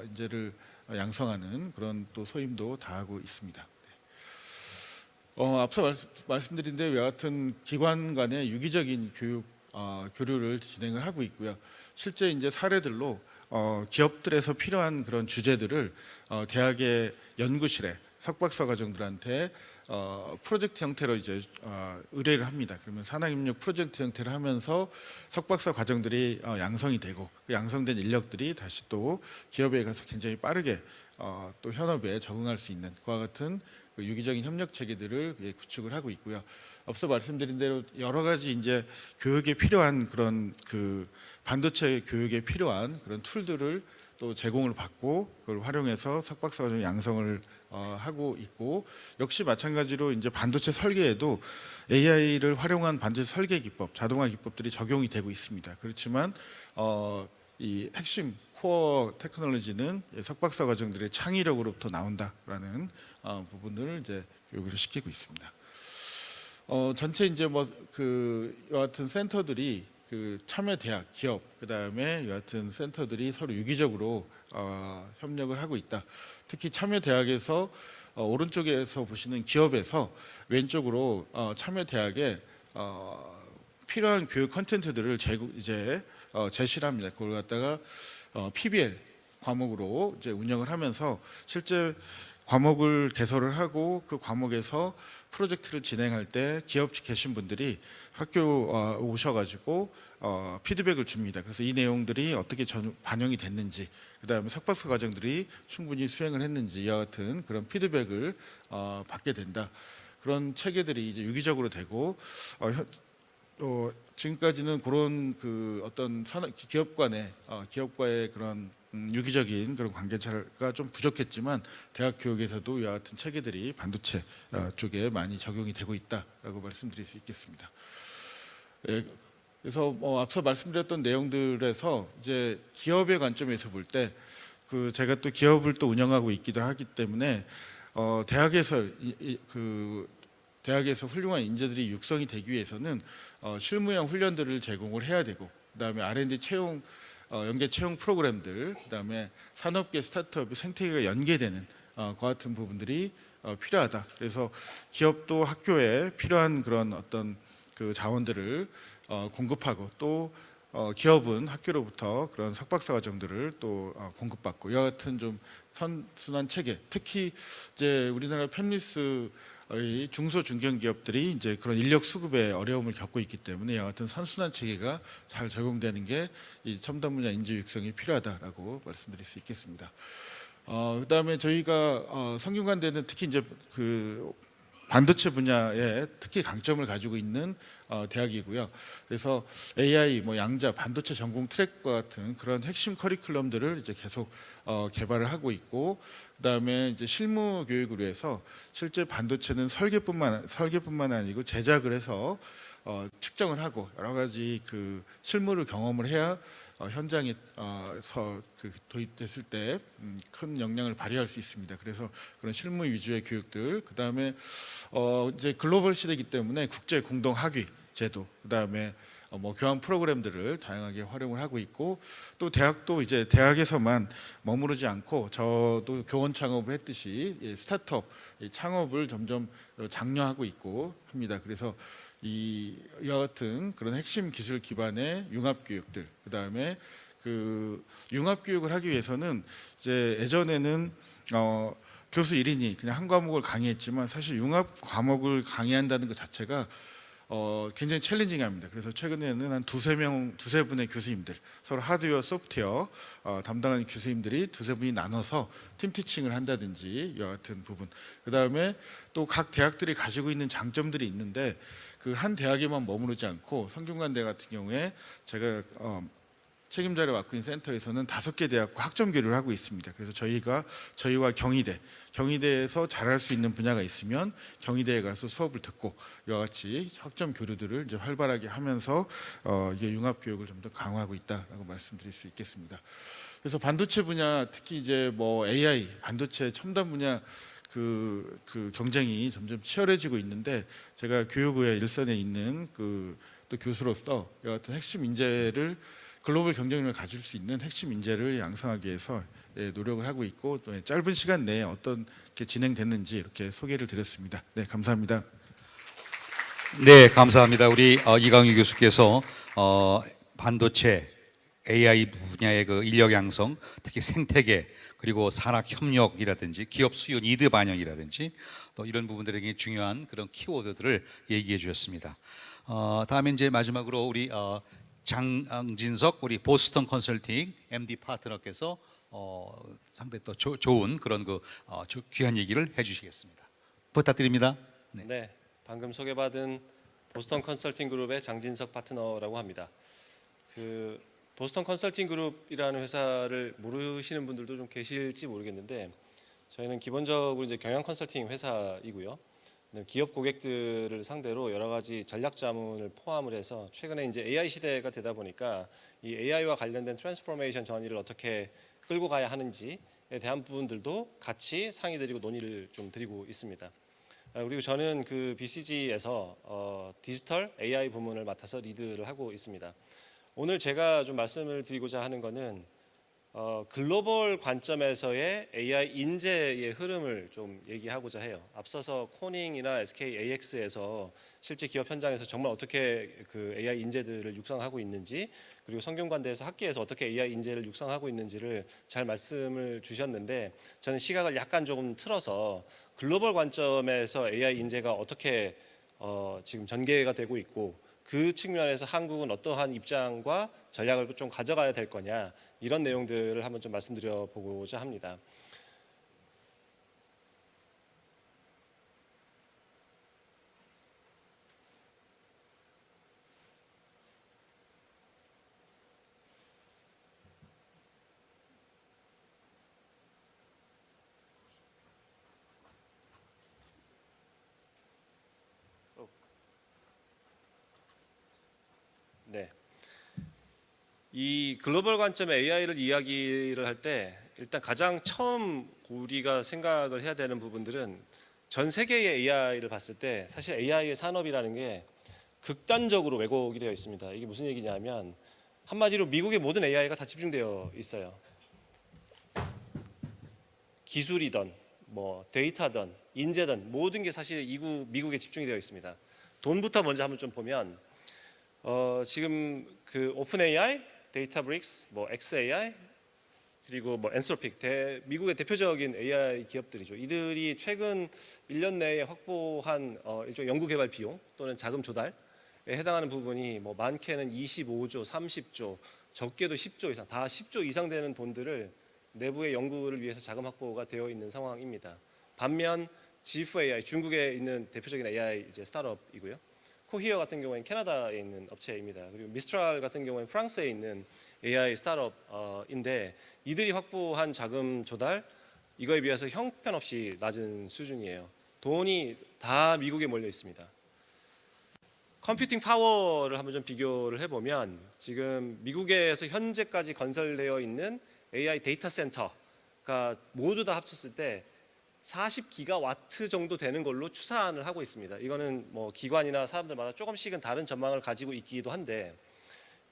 인재를 양성하는 그런 또 소임도 다하고 있습니다. 앞서 말씀드린 데 여하튼 기관 간의 유기적인 교류를 진행을 하고 있고요. 실제 이제 사례들로 기업들에서 필요한 그런 주제들을 대학의 연구실에 석박사 과정들한테 프로젝트 형태로 이제 의뢰를 합니다. 그러면 산학협력 프로젝트 형태를 하면서 석박사 과정들이 양성이 되고, 그 양성된 인력들이 다시 또 기업에 가서 굉장히 빠르게 또 현업에 적응할 수 있는 그와 같은 그 유기적인 협력 체계들을 구축을 하고 있고요. 앞서 말씀드린 대로 여러 가지 이제 교육에 필요한 그런 그 반도체 교육에 필요한 그런 툴들을 또 제공을 받고 그걸 활용해서 석박사 과정 양성을 하고 있고, 역시 마찬가지로 이제 반도체 설계에도 AI를 활용한 반도체 설계 기법, 자동화 기법들이 적용이 되고 있습니다. 그렇지만 이 핵심 코어 테크놀로지는 석박사 과정들의 창의력으로부터 나온다라는 부분을 이제 교육을 시키고 있습니다. 전체 이제 뭐 그 여하튼 센터들이 그 참여 대학, 기업, 그 다음에 여하튼 센터들이 서로 유기적으로 협력을 하고 있다. 특히 참여 대학에서 오른쪽에서 보시는 기업에서 왼쪽으로 참여 대학에 필요한 교육 콘텐츠들을 제시를 합니다. 그걸 갖다가 PBL 과목으로 이제 운영을 하면서 실제 과목을 개설을 하고 그 과목에서 프로젝트를 진행할 때 기업 계신 분들이 학교 오셔가지고 피드백을 줍니다. 그래서 이 내용들이 어떻게 반영이 됐는지, 그 다음에 석박사 과정들이 충분히 수행을 했는지 이와 같은 그런 피드백을 받게 된다. 그런 체계들이 이제 유기적으로 되고, 지금까지는 그런 그 어떤 기업과의 그런 유기적인 그런 관계가 좀 부족했지만, 대학 교육에서도 이와 같은 체계들이 반도체 쪽에 많이 적용이 되고 있다라고 말씀드릴 수 있겠습니다. 그래서 앞서 말씀드렸던 내용들에서 이제 기업의 관점에서 볼 때, 그 제가 또 기업을 또 운영하고 있기도 하기 때문에 대학에서 훌륭한 인재들이 육성이 되기 위해서는 실무형 훈련들을 제공을 해야 되고, 그다음에 R&D 연계 채용 프로그램들, 그다음에 산업계 스타트업의 생태계가 연계되는 그 같은 부분들이 필요하다. 그래서 기업도 학교에 필요한 그런 어떤 그 자원들을 공급하고, 또 기업은 학교로부터 그런 석박사 과정들을 또 공급받고, 이와 같은 좀 선순환 체계, 특히 이제 우리나라 팹리스의 중소 중견 기업들이 이제 그런 인력 수급에 어려움을 겪고 있기 때문에 이와 같은 선순환 체계가 잘 적용되는 게 이 첨단 분야 인재 육성이 필요하다라고 말씀드릴 수 있겠습니다. 그다음에 저희가 성균관대는 특히 이제 그 반도체 분야에 특히 강점을 가지고 있는 대학이고요. 그래서 AI, 양자, 반도체 전공 트랙과 같은 그런 핵심 커리큘럼들을 이제 계속 개발을 하고 있고, 그다음에 이제 실무 교육을 위해서 실제 반도체는 설계뿐만 아니고 제작을 해서 측정을 하고 여러 가지 그 실무를 경험을 해야 현장에서 도입됐을 때 큰 영향을 발휘할 수 있습니다. 그래서 그런 실무 위주의 교육들, 그 다음에 이제 글로벌 시대이기 때문에 국제 공동 학위 제도, 그 다음에 교환 프로그램들을 다양하게 활용을 하고 있고, 또 대학도 이제 대학에서만 머무르지 않고, 저도 교원 창업을 했듯이 스타트업 창업을 점점 장려하고 있고 합니다. 그래서 이와 같은 그런 핵심 기술 기반의 융합 교육들, 그 다음에 그 융합 교육을 하기 위해서는 이제 예전에는 교수 1인이 그냥 한 과목을 강의했지만, 사실 융합 과목을 강의한다는 것 자체가 굉장히 챌린징합니다. 그래서 최근에는 한 두세 분의 교수님들, 서로 하드웨어, 소프트웨어 담당하는 교수님들이 두세 분이 나눠서 팀 티칭을 한다든지 이와 같은 부분. 그 다음에 또 각 대학들이 가지고 있는 장점들이 있는데 그 한 대학에만 머무르지 않고 성균관대 같은 경우에 제가 책임자를 맡고 있는 센터에서는 5개 대학과 학점 교류를 하고 있습니다. 그래서 저희와 경희대에서 잘할 수 있는 분야가 있으면 경희대에 가서 수업을 듣고 이와 같이 학점 교류들을 이제 활발하게 하면서 이게 융합 교육을 좀 더 강화하고 있다라고 말씀드릴 수 있겠습니다. 그래서 반도체 분야, 특히 이제 뭐 AI, 반도체 첨단 분야 그 경쟁이 점점 치열해지고 있는데 제가 교육부의 일선에 있는 또 교수로서 이와 같은 핵심 인재를 글로벌 경쟁력을 가질 수 있는 핵심 인재를 양성하기 위해서 노력을 하고 있고 또 짧은 시간 내에 어떻게 진행됐는지 이렇게 소개를 드렸습니다. 네, 감사합니다. 네, 감사합니다. 우리 이강유 교수께서 반도체 AI 분야의 그 인력 양성, 특히 생태계 그리고 산학 협력이라든지 기업 수요 니드 반영이라든지 또 이런 부분들에게 중요한 그런 키워드들을 얘기해 주셨습니다. 다음에 이제 마지막으로 우리 장진석 우리 보스턴 컨설팅 MD 파트너께서 상당히 또 좋은 그런 귀한 얘기를 해주시겠습니다. 부탁드립니다. 네, 방금 소개받은 보스턴 컨설팅 그룹의 장진석 파트너라고 합니다. 그 보스턴 컨설팅 그룹이라는 회사를 모르시는 분들도 좀 계실지 모르겠는데 저희는 기본적으로 이제 경영 컨설팅 회사이고요. 기업 고객들을 상대로 여러 가지 전략 자문을 포함을 해서 최근에 이제 AI 시대가 되다 보니까 이 AI와 관련된 트랜스포메이션 전의를 어떻게 끌고 가야 하는지에 대한 부분들도 같이 상의드리고 논의를 좀 드리고 있습니다. 그리고 저는 그 BCG에서 디지털 AI 부문을 맡아서 리드를 하고 있습니다. 오늘 제가 좀 말씀을 드리고자 하는 것은 글로벌 관점에서의 AI 인재의 흐름을 좀 얘기하고자 해요. 앞서서 코닝이나 SK AX에서 실제 기업 현장에서 정말 어떻게 그 AI 인재들을 육성하고 있는지, 그리고 성균관대에서 학계에서 어떻게 AI 인재를 육성하고 있는지를 잘 말씀을 주셨는데, 저는 시각을 약간 조금 틀어서 글로벌 관점에서 AI 인재가 어떻게 지금 전개가 되고 있고, 그 측면에서 한국은 어떠한 입장과 전략을 좀 가져가야 될 거냐, 이런 내용들을 한번 좀 말씀드려 보고자 합니다. 네. 이 글로벌 관점의 AI를 이야기를 할 때 일단 가장 처음 우리가 생각을 해야 되는 부분들은 전 세계의 AI를 봤을 때 사실 AI의 산업이라는 게 극단적으로 왜곡이 되어 있습니다. 이게 무슨 얘기냐면 한마디로 미국의 모든 AI가 다 집중되어 있어요. 기술이든 뭐 데이터든 인재든 모든 게 사실 미국에 집중이 되어 있습니다. 돈부터 먼저 한번 좀 보면 지금 그 오픈 AI, 데이터브릭스, 뭐 XAI 그리고 뭐 엔솔픽 미국의 대표적인 AI 기업들이죠. 이들이 최근 1년 내에 확보한 일종 연구 개발 비용 또는 자금 조달에 해당하는 부분이 뭐 많게는 25조, 30조, 적게도 10조 이상, 다 10조 이상 되는 돈들을 내부의 연구를 위해서 자금 확보가 되어 있는 상황입니다. 반면 G4AI, 중국에 있는 대표적인 AI 이제 스타트업이고요. 코히어 같은 경우에는 캐나다에 있는 업체입니다. 그리고 미스트랄 같은 경우에는 프랑스에 있는 AI 스타트업인데 이들이 확보한 자금 조달 이거에 비해서 형편없이 낮은 수준이에요. 돈이 다 미국에 몰려 있습니다. 컴퓨팅 파워를 한번 좀 비교를 해보면 지금 미국에서 현재까지 건설되어 있는 AI 데이터 센터가 모두 다 합쳤을 때 40기가와트 정도 되는 걸로 추산을 하고 있습니다. 이거는 뭐 기관이나 사람들마다 조금씩은 다른 전망을 가지고 있기도 한데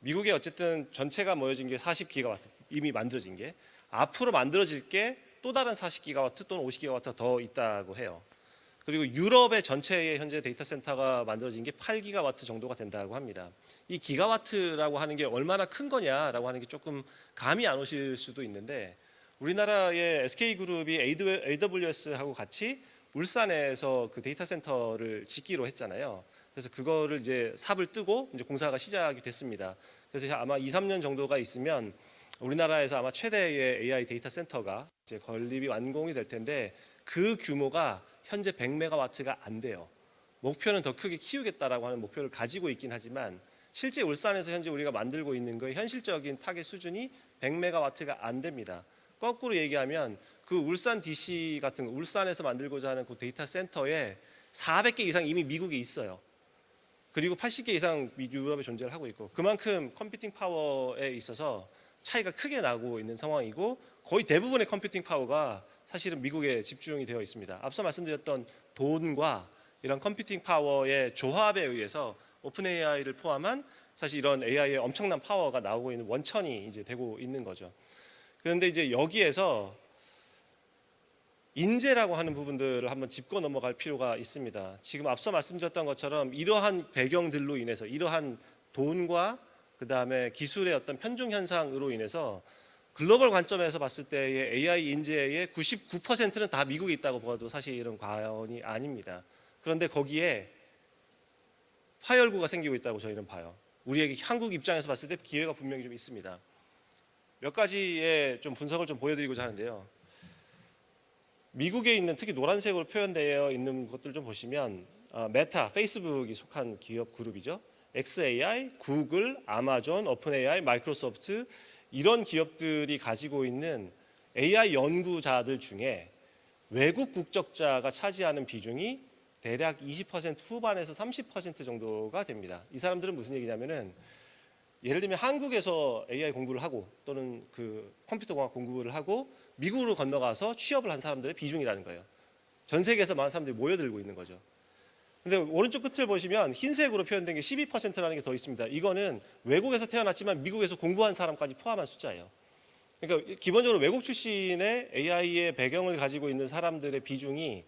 미국에 어쨌든 전체가 모여진 게 40기가와트 이미 만들어진 게 앞으로 만들어질 게 또 다른 40기가와트 또는 50기가와트가 더 있다고 해요. 그리고 유럽의 전체의 현재 데이터 센터가 만들어진 게 8기가와트 정도가 된다고 합니다. 이 기가와트라고 하는 게 얼마나 큰 거냐라고 하는 게 조금 감이 안 오실 수도 있는데 우리나라의 SK그룹이 AWS하고 같이 울산에서 그 데이터 센터를 짓기로 했잖아요. 그래서 그거를 이제 삽을 뜨고 이제 공사가 시작이 됐습니다. 그래서 아마 2, 3년 정도가 있으면 우리나라에서 아마 최대의 AI 데이터 센터가 이제 건립이 완공이 될 텐데 그 규모가 현재 100메가와트가 안 돼요. 목표는 더 크게 키우겠다라고 하는 목표를 가지고 있긴 하지만 실제 울산에서 현재 우리가 만들고 있는 거의 현실적인 타겟 수준이 100메가와트가 안 됩니다. 거꾸로 얘기하면 그 울산 DC 같은 거, 울산에서 만들고자 하는 그 데이터 센터에 400개 이상 이미 미국에 있어요. 그리고 80개 이상 유럽에 존재를 하고 있고 그만큼 컴퓨팅 파워에 있어서 차이가 크게 나고 있는 상황이고 거의 대부분의 컴퓨팅 파워가 사실은 미국에 집중이 되어 있습니다. 앞서 말씀드렸던 돈과 이런 컴퓨팅 파워의 조합에 의해서 오픈 AI를 포함한 사실 이런 AI의 엄청난 파워가 나오고 있는 원천이 이제 되고 있는 거죠. 그런데 이제 여기에서 인재라고 하는 부분들을 한번 짚고 넘어갈 필요가 있습니다. 지금 앞서 말씀드렸던 것처럼 이러한 배경들로 인해서 이러한 돈과 그다음에 기술의 어떤 편중 현상으로 인해서 글로벌 관점에서 봤을 때의 AI 인재의 99%는 다 미국에 있다고 봐도 사실은 과언이 아닙니다. 그런데 거기에 파열구가 생기고 있다고 저희는 봐요. 우리에게 한국 입장에서 봤을 때 기회가 분명히 좀 있습니다. 몇 가지의 좀 분석을 좀 보여드리고자 하는데요. 미국에 있는 특히 노란색으로 표현되어 있는 것들 좀 보시면 메타, 페이스북이 속한 기업 그룹이죠. XAI, 구글, 아마존, 오픈AI, 마이크로소프트 이런 기업들이 가지고 있는 AI 연구자들 중에 외국 국적자가 차지하는 비중이 대략 20% 후반에서 30% 정도가 됩니다. 이 사람들은 무슨 얘기냐면은 예를 들면 한국에서 AI 공부를 하고 또는 그 컴퓨터공학 공부를 하고 미국으로 건너가서 취업을 한 사람들의 비중이라는 거예요. 전 세계에서 많은 사람들이 모여들고 있는 거죠. 근데 오른쪽 끝을 보시면 흰색으로 표현된 게 12%라는 게 더 있습니다. 이거는 외국에서 태어났지만 미국에서 공부한 사람까지 포함한 숫자예요. 그러니까 기본적으로 외국 출신의 AI의 배경을 가지고 있는 사람들의 비중이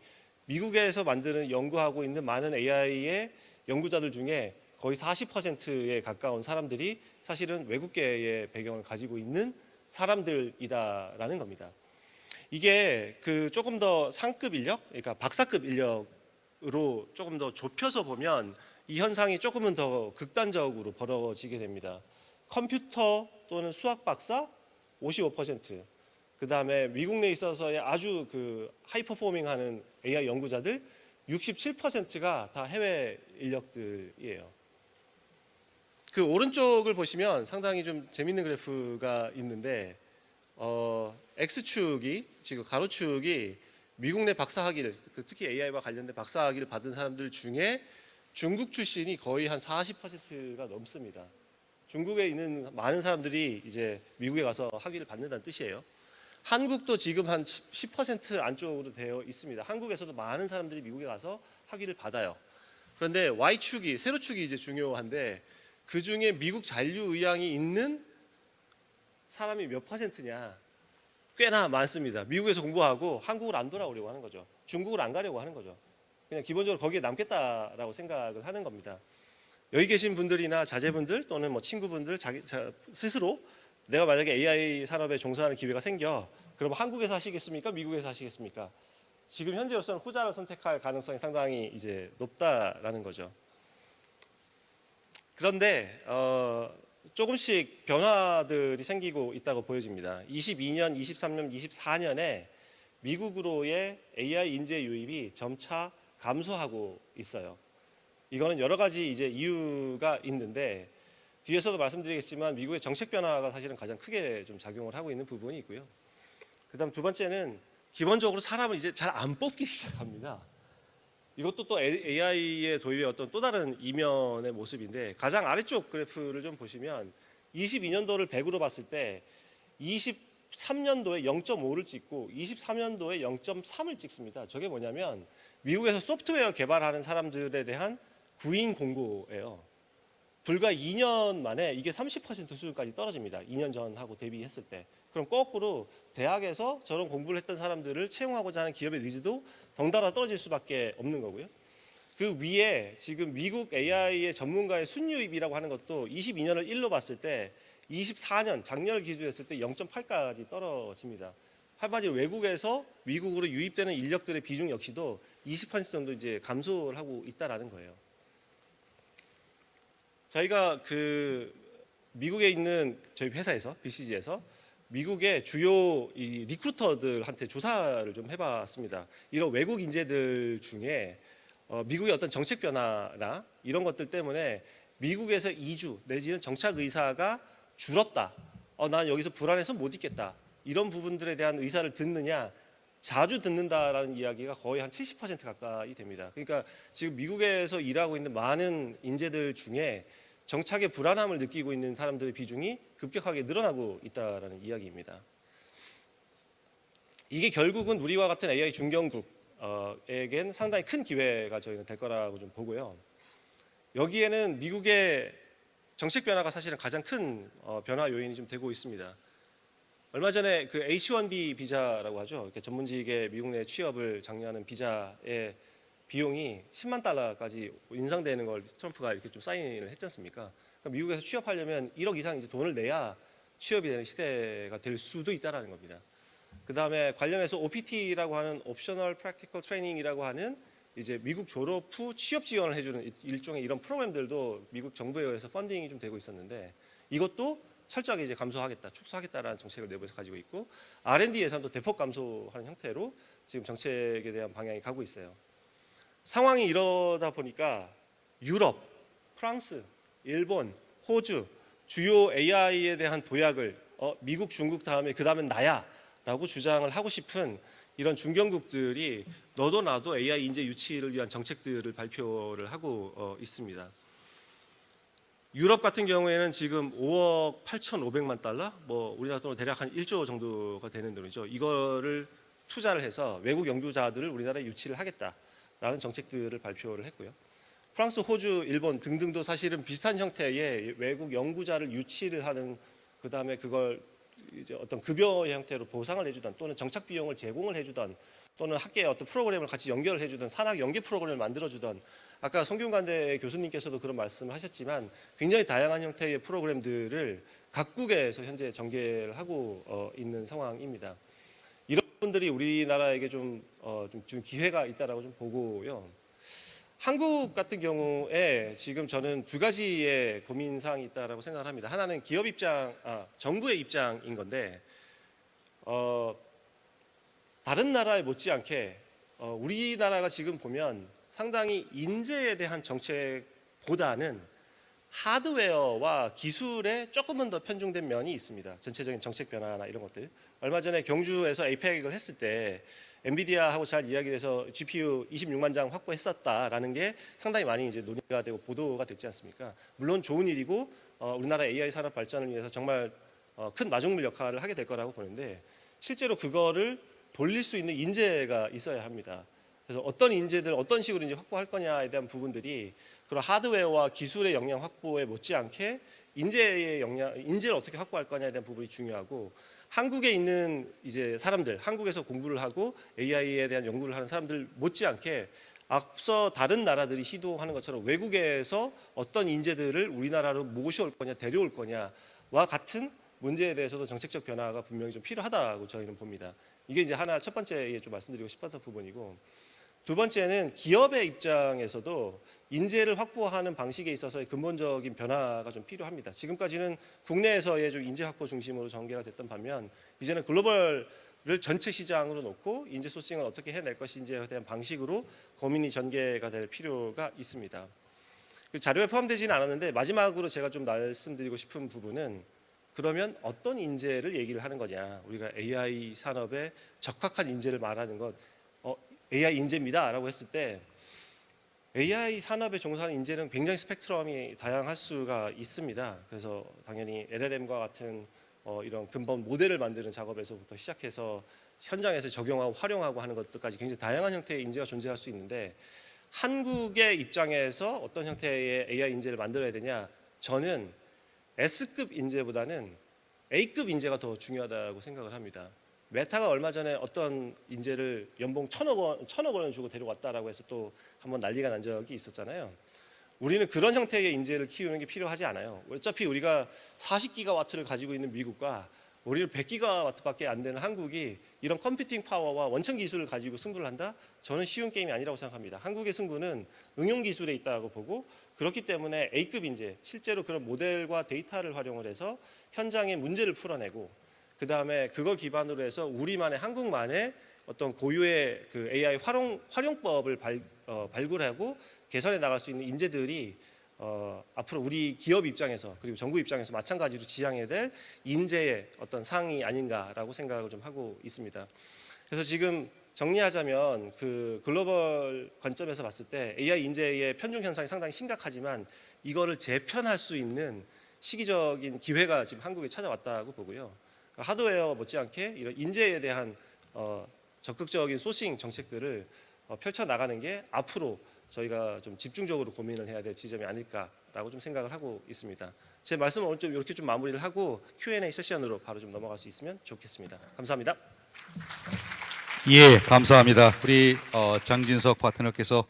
미국에서 만드는 연구하고 있는 많은 AI의 연구자들 중에 거의 40%에 가까운 사람들이 사실은 외국계의 배경을 가지고 있는 사람들이다라는 겁니다. 이게 그 조금 더 상급 인력, 그러니까 박사급 인력으로 조금 더 좁혀서 보면 이 현상이 조금은 더 극단적으로 벌어지게 됩니다. 컴퓨터 또는 수학 박사 55%, 그 다음에 미국 내에 있어서의 아주 그 하이퍼포밍하는 AI 연구자들 67%가 다 해외 인력들이에요. 그 오른쪽을 보시면 상당히 좀 재밌는 그래프가 있는데 X축이 지금 가로축이 미국 내 박사학위를 특히 AI와 관련된 박사학위를 받은 사람들 중에 중국 출신이 거의 한 40%가 넘습니다. 중국에 있는 많은 사람들이 이제 미국에 가서 학위를 받는다는 뜻이에요. 한국도 지금 한 10% 안쪽으로 되어 있습니다. 한국에서도 많은 사람들이 미국에 가서 학위를 받아요. 그런데 Y축이 세로축이 이제 중요한데 그 중에 미국 잔류 의향이 있는 사람이 몇 %냐? 꽤나 많습니다. 미국에서 공부하고 한국을 안 돌아오려고 하는 거죠. 중국을 안 가려고 하는 거죠. 그냥 기본적으로 거기에 남겠다라고 생각을 하는 겁니다. 여기 계신 분들이나 자제분들 또는 뭐 친구분들 스스로 내가 만약에 AI 산업에 종사하는 기회가 생겨 그럼 한국에서 하시겠습니까? 미국에서 하시겠습니까? 지금 현재로서는 후자를 선택할 가능성이 상당히 이제 높다라는 거죠. 그런데 조금씩 변화들이 생기고 있다고 보여집니다. 22년, 23년, 24년에 미국으로의 AI 인재 유입이 점차 감소하고 있어요. 이거는 여러 가지 이제 이유가 있는데 뒤에서도 말씀드리겠지만 미국의 정책 변화가 사실은 가장 크게 좀 작용을 하고 있는 부분이 있고요. 그다음 두 번째는 기본적으로 사람을 이제 잘 안 뽑기 시작합니다. 이것도 또 AI의 도입의 어떤 또 다른 이면의 모습인데 가장 아래쪽 그래프를 좀 보시면 22년도를 100으로 봤을 때 23년도에 0.5를 찍고 23년도에 0.3을 찍습니다. 저게 뭐냐면 미국에서 소프트웨어 개발하는 사람들에 대한 구인 공고예요. 불과 2년 만에 이게 30% 수준까지 떨어집니다. 2년 전하고 대비했을 때. 그럼 거꾸로 대학에서 저런 공부를 했던 사람들을 채용하고자 하는 기업의 니즈도 덩달아 떨어질 수밖에 없는 거고요. 그 위에 지금 미국 AI의 전문가의 순유입이라고 하는 것도 22년을 1로 봤을 때 24년 작년을 기준했을 때 0.8까지 떨어집니다. 한마디로 외국에서 미국으로 유입되는 인력들의 비중 역시도 20% 정도 이제 감소를 하고 있다라는 거예요. 저희가 그 미국에 있는 저희 회사에서 BCG에서 미국의 주요 이 리크루터들한테 조사를 좀 해봤습니다. 이런 외국 인재들 중에 미국의 어떤 정책 변화나 이런 것들 때문에 미국에서 이주 내지는 정착 의사가 줄었다. 난 여기서 불안해서 못 있겠다. 이런 부분들에 대한 의사를 듣느냐, 자주 듣는다라는 이야기가 거의 한 70% 가까이 됩니다. 그러니까 지금 미국에서 일하고 있는 많은 인재들 중에 정착의 불안함을 느끼고 있는 사람들의 비중이 급격하게 늘어나고 있다라는 이야기입니다. 이게 결국은 우리와 같은 AI 중견국에겐 상당히 큰 기회가 저희는 될 거라고 좀 보고요. 여기에는 미국의 정책 변화가 사실은 가장 큰 변화 요인이 좀 되고 있습니다. 얼마 전에 그 H-1B 비자라고 하죠. 이렇게 전문직의 미국 내 취업을 장려하는 비자의 비용이 10만 달러까지 인상되는 걸 트럼프가 이렇게 좀 사인을 했지 않습니까? 그러니까 미국에서 취업하려면 1억 이상 이제 돈을 내야 취업이 되는 시대가 될 수도 있다라는 겁니다. 그 다음에 관련해서 OPT라고 하는 옵셔널 프랙티컬 트레이닝이라고 하는 이제 미국 졸업 후 취업 지원을 해주는 일종의 이런 프로그램들도 미국 정부에 의해서 펀딩이 좀 되고 있었는데 이것도 철저하게 이제 감소하겠다, 축소하겠다라는 정책을 내부에서 가지고 있고 R&D 예산도 대폭 감소하는 형태로 지금 정책에 대한 방향이 가고 있어요. 상황이 이러다 보니까 유럽, 프랑스, 일본, 호주 주요 AI에 대한 도약을 미국, 중국 다음에 그 다음엔 나야라고 주장을 하고 싶은 이런 중견국들이 너도 나도 AI 인재 유치를 위한 정책들을 발표를 하고 있습니다. 유럽 같은 경우에는 지금 5억 8,500만 달러, 뭐 우리나라 돈으로 대략 한 1조 정도가 되는 돈이죠. 이거를 투자를 해서 외국 연구자들을 우리나라에 유치를 하겠다라는 정책들을 발표를 했고요. 프랑스, 호주, 일본 등등도 사실은 비슷한 형태의 외국 연구자를 유치를 하는, 그 다음에 그걸 이제 어떤 급여 형태로 보상을 해주던 또는 정착 비용을 제공을 해주던 또는 학계의 어떤 프로그램을 같이 연결을 해주던 산학 연계 프로그램을 만들어주던, 아까 성균관대 교수님께서도 그런 말씀을 하셨지만 굉장히 다양한 형태의 프로그램들을 각국에서 현재 전개를 하고 있는 상황입니다. 이런 분들이 우리나라에게 좀 기회가 있다라고 좀 보고요. 한국 같은 경우에 지금 저는 두 가지의 고민 사항이 있다라고 생각을 합니다. 하나는 기업 입장, 정부의 입장인 건데 다른 나라에 못지않게 우리나라가 지금 보면 상당히 인재에 대한 정책보다는 하드웨어와 기술에 조금은 더 편중된 면이 있습니다. 전체적인 정책 변화나 이런 것들. 얼마 전에 경주에서 APEC을 했을 때 엔비디아하고 잘 이야기돼서 GPU 26만 장 확보했었다라는 게 상당히 많이 이제 논의가 되고 보도가 됐지 않습니까? 물론 좋은 일이고 우리나라 AI 산업 발전을 위해서 정말 큰 마중물 역할을 하게 될 거라고 보는데 실제로 그거를 돌릴 수 있는 인재가 있어야 합니다. 그래서 어떤 인재들 어떤 식으로 이제 확보할 거냐에 대한 부분들이 그런 하드웨어와 기술의 역량 확보에 못지않게 인재를 어떻게 확보할 거냐에 대한 부분이 중요하고, 한국에 있는 이제 사람들, 한국에서 공부를 하고 AI에 대한 연구를 하는 사람들 못지않게 앞서 다른 나라들이 시도하는 것처럼 외국에서 어떤 인재들을 우리나라로 모셔올 거냐, 데려올 거냐와 같은 문제에 대해서도 정책적 변화가 분명히 좀 필요하다고 저희는 봅니다. 이게 이제 하나 첫 번째에 좀 말씀드리고 싶었던 부분이고, 두 번째는 기업의 입장에서도 인재를 확보하는 방식에 있어서의 근본적인 변화가 좀 필요합니다. 지금까지는 국내에서의 좀 인재 확보 중심으로 전개가 됐던 반면 이제는 글로벌을 전체 시장으로 놓고 인재 소싱을 어떻게 해낼 것인지에 대한 방식으로 고민이 전개가 될 필요가 있습니다. 자료에 포함되지는 않았는데 마지막으로 제가 좀 말씀드리고 싶은 부분은, 그러면 어떤 인재를 얘기를 하는 거냐, 우리가 AI 산업에 적합한 인재를 말하는 것, AI 인재입니다 라고 했을 때 AI 산업에 종사하는 인재는 굉장히 스펙트럼이 다양할 수가 있습니다. 그래서 당연히 LLM과 같은 이런 근본 모델을 만드는 작업에서부터 시작해서 현장에서 적용하고 활용하고 하는 것들까지 굉장히 다양한 형태의 인재가 존재할 수 있는데, 한국의 입장에서 어떤 형태의 AI 인재를 만들어야 되냐, 저는 S급 인재보다는 A급 인재가 더 중요하다고 생각을 합니다. 메타가 얼마 전에 어떤 인재를 연봉 1,000억 원을 주고 데려왔다라고 해서 또 한번 난리가 난 적이 있었잖아요. 우리는 그런 형태의 인재를 키우는 게 필요하지 않아요. 어차피 우리가 40기가와트를 가지고 있는 미국과 우리는 100기가와트밖에 안 되는 한국이 이런 컴퓨팅 파워와 원천 기술을 가지고 승부를 한다? 저는 쉬운 게임이 아니라고 생각합니다. 한국의 승부는 응용 기술에 있다고 보고, 그렇기 때문에 A급 인재, 실제로 그런 모델과 데이터를 활용을 해서 현장의 문제를 풀어내고, 그 다음에 그걸 기반으로 해서 우리만의 한국만의 어떤 고유의 그 AI 활용법을 발굴하고 개선해 나갈 수 있는 인재들이 앞으로 우리 기업 입장에서 그리고 정부 입장에서 마찬가지로 지향해야 될 인재의 어떤 상이 아닌가라고 생각을 좀 하고 있습니다. 그래서 지금 정리하자면 그 글로벌 관점에서 봤을 때 AI 인재의 편중 현상이 상당히 심각하지만 이거를 재편할 수 있는 시기적인 기회가 지금 한국에 찾아왔다고 보고요. 하드웨어 못지않게 이런 인재에 대한 적극적인 소싱 정책들을 펼쳐 나가는 게 앞으로 저희가 좀 집중적으로 고민을 해야 될 지점이 아닐까라고 좀 생각을 하고 있습니다. 제 말씀을 오늘 좀 이렇게 좀 마무리를 하고 Q&A 세션으로 바로 좀 넘어갈 수 있으면 좋겠습니다. 감사합니다. 예, 감사합니다. 우리 장진석 파트너께서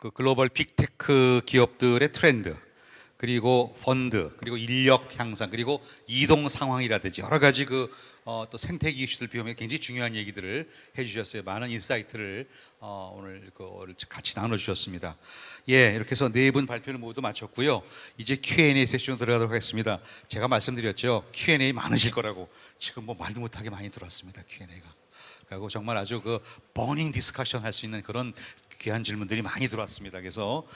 그 글로벌 빅테크 기업들의 트렌드, 그리고 펀드, 그리고 인력 향상, 그리고 이동 상황이라든지 여러 가지 또 생태계 이슈들 비롯해 굉장히 중요한 얘기들을 해주셨어요. 많은 인사이트를 오늘 같이 나눠주셨습니다. 예, 이렇게 해서 네 분 발표를 모두 마쳤고요. 이제 Q&A 세션 들어가도록 하겠습니다. 제가 말씀드렸죠. Q&A 많으실 거라고. 지금 뭐 말도 못하게 많이 들어왔습니다. Q&A가. 그리고 정말 아주 그 버닝 디스커션 할 수 있는 그런 귀한 질문들이 많이 들어왔습니다. 그래서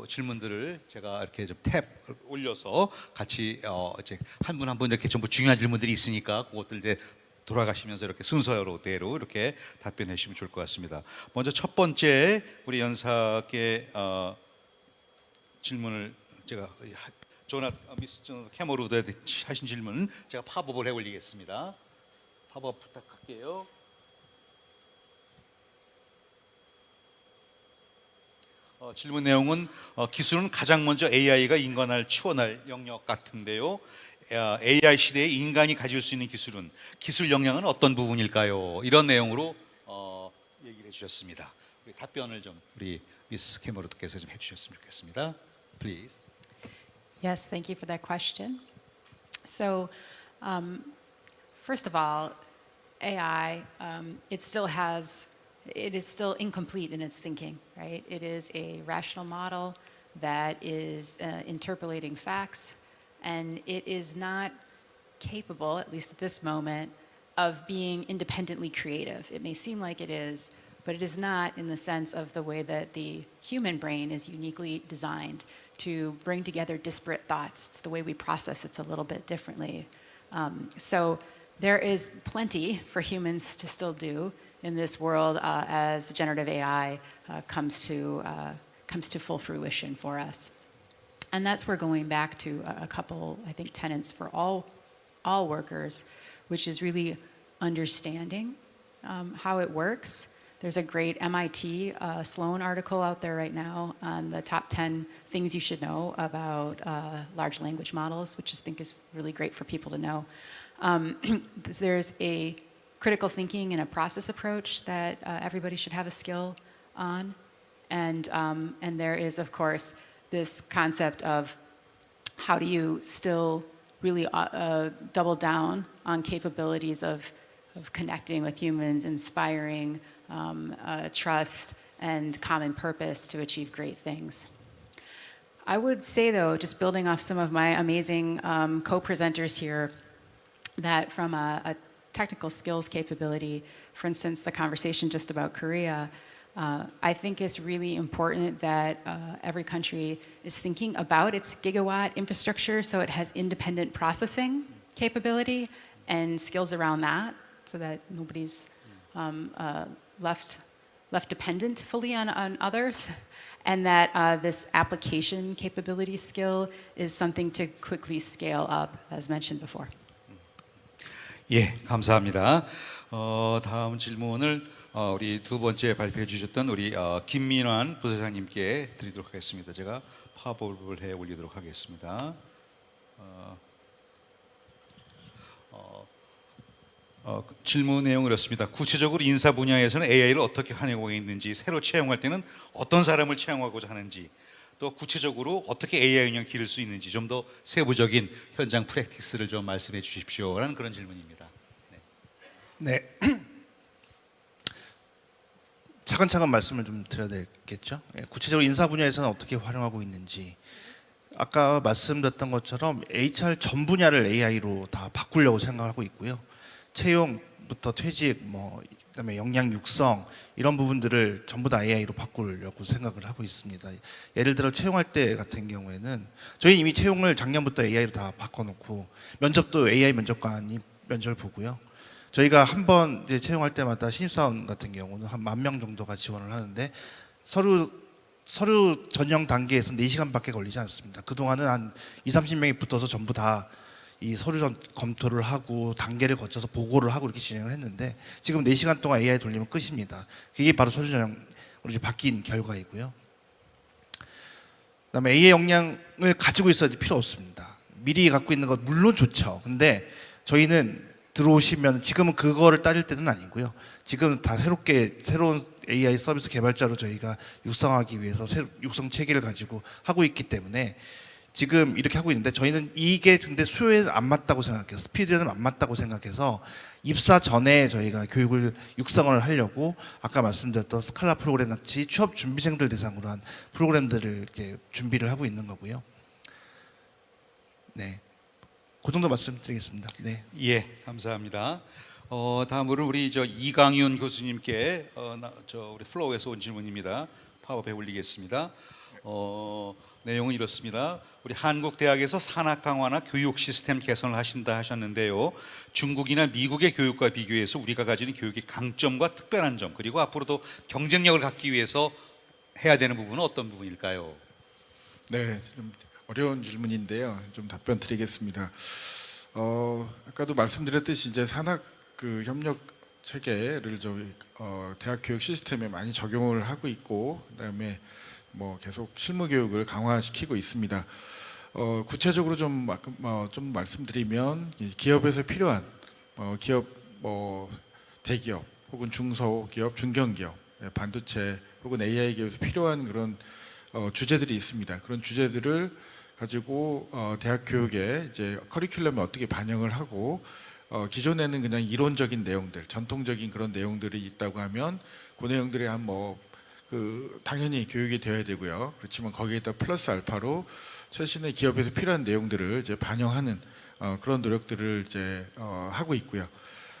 질문들을 제가 이렇게 좀 탭 올려서 같이 이제 한 분 한 분 이렇게 전부 중요한 질문들이 있으니까 그것들 이제 돌아가시면서 이렇게 순서대로 이렇게 답변해 주시면 좋을 것 같습니다. 먼저 첫 번째 우리 연사께 질문을 제가 미스 캐머루드 하신 질문 제가 팝업을 해 올리겠습니다. 팝업 부탁할게요. 질문 내용은 기술은 가장 먼저 AI가 인간을 추원할 영역 같은데요. AI 시대에 인간이 가질 수 있는 기술 역량은 어떤 부분일까요? 이런 내용으로 얘기를 해주셨습니다. 우리 답변을 좀 우리 미스 캐머루드께서 좀 해주셨으면 좋겠습니다. Please. Yes, thank you for that question. So, first of all, AI, it is still incomplete in its thinking, right? It is a rational model that is interpolating facts, and it is not capable, at least at this moment, of being independently creative. It may seem like it is, but it is not in the sense of the way that the human brain is uniquely designed to bring together disparate thoughts. It's the way we process it a little bit differently. So there is plenty for humans to still do in this world as generative AI comes to full fruition for us. And that's where going back to a couple, I think, tenets for all workers, which is really understanding how it works. There's a great MIT Sloan article out there right now on the top 10 things you should know about large language models, which I think is really great for people to know. There's a critical thinking and a process approach that everybody should have a skill on. And there is, of course, this concept of how do you still really double down on capabilities of connecting with humans, inspiring trust and common purpose to achieve great things. I would say, though, just building off some of my amazing co-presenters here, that from a technical skills capability, for instance, the conversation just about Korea, I think it's really important that every country is thinking about its gigawatt infrastructure so it has independent processing capability and skills around that so that nobody's left dependent fully on others, and that this application capability skill is something to quickly scale up, as mentioned before. 예, 감사합니다. 다음 질문을 우리 두 번째 발표해 주셨던 우리 김민환 부사장님께 드리도록 하겠습니다. 제가 팝업을 해 올리도록 하겠습니다. 질문 내용은 이렇습니다. 구체적으로 인사 분야에서는 AI를 어떻게 활용하고 있는지, 새로 채용할 때는 어떤 사람을 채용하고자 하는지, 또 구체적으로 어떻게 AI 응용 기를 수 있는지 좀 더 세부적인 현장 프랙티스를 좀 말씀해 주십시오라는 그런 질문입니다. 네. 차근차근 말씀을 좀 드려야 되겠죠. 예, 구체적으로 인사 분야에서는 어떻게 활용하고 있는지, 아까 말씀드렸던 것처럼 HR 전 분야를 AI로 다 바꾸려고 생각하고 있고요. 채용부터 퇴직, 그다음에 역량 육성 이런 부분들을 전부 다 AI로 바꾸려고 생각을 하고 있습니다. 예를 들어 채용할 때 같은 경우에는 저희 이미 채용을 작년부터 AI로 다 바꿔놓고 면접도 AI 면접관이 면접을 보고요. 저희가 한 번 이제 채용할 때마다 신입사원 같은 경우는 한 10,000명 정도가 지원을 하는데 서류 전형 단계에서 4시간밖에 걸리지 않습니다. 그동안은 한 20-30명이 붙어서 전부 다 이 서류 검토를 하고 단계를 거쳐서 보고를 하고 이렇게 진행을 했는데 지금 4시간 동안 AI 돌리면 끝입니다. 그게 바로 서류 전형으로 이제 바뀐 결과이고요. 그다음에 AI 역량을 가지고 있어야 필요 없습니다. 미리 갖고 있는 것 물론 좋죠. 근데 저희는 들어오시면 지금은 그거를 따질 때는 아니고요. 지금 다 새로운 AI 서비스 개발자로 저희가 육성하기 위해서 육성 체계를 가지고 하고 있기 때문에 지금 이렇게 하고 있는데 저희는 이게 근데 수요에는 안 맞다고 생각해요. 스피드에는 안 맞다고 생각해서 입사 전에 저희가 교육을 육성을 하려고 아까 말씀드렸던 스칼라 프로그램 같이 취업 준비생들 대상으로 한 프로그램들을 이렇게 준비를 하고 있는 거고요. 네, 그 정도 말씀드리겠습니다. 네. 예, 감사합니다. 다음으로 우리 이강윤 교수님께 우리 플로우에서 온 질문입니다. 파워에 올리겠습니다. 내용은 이렇습니다. 우리 한국 대학에서 산학 강화나 교육 시스템 개선을 하신다 하셨는데요. 중국이나 미국의 교육과 비교해서 우리가 가지는 교육의 강점과 특별한 점, 그리고 앞으로도 경쟁력을 갖기 위해서 해야 되는 부분은 어떤 부분일까요? 네, 좀 어려운 질문인데요. 좀 답변 드리겠습니다. 아까도 말씀드렸듯이 이제 산학 협력 체계를 저희 대학 교육 시스템에 많이 적용을 하고 있고, 그다음에 계속 실무 교육을 강화시키고 있습니다. 구체적으로 좀 말씀드리면 기업에서 필요한 기업 대기업 혹은 중소기업, 중견기업, 반도체 혹은 AI 기업에서 필요한 그런 주제들이 있습니다. 그런 주제들을 가지고 대학 교육에 이제 커리큘럼에 어떻게 반영을 하고 기존에는 그냥 이론적인 내용들, 전통적인 그런 내용들이 있다고 하면 그 내용들이 당연히 교육이 되어야 되고요. 그렇지만 거기에다 플러스 알파로 최신의 기업에서 필요한 내용들을 이제 반영하는 그런 노력들을 이제 하고 있고요.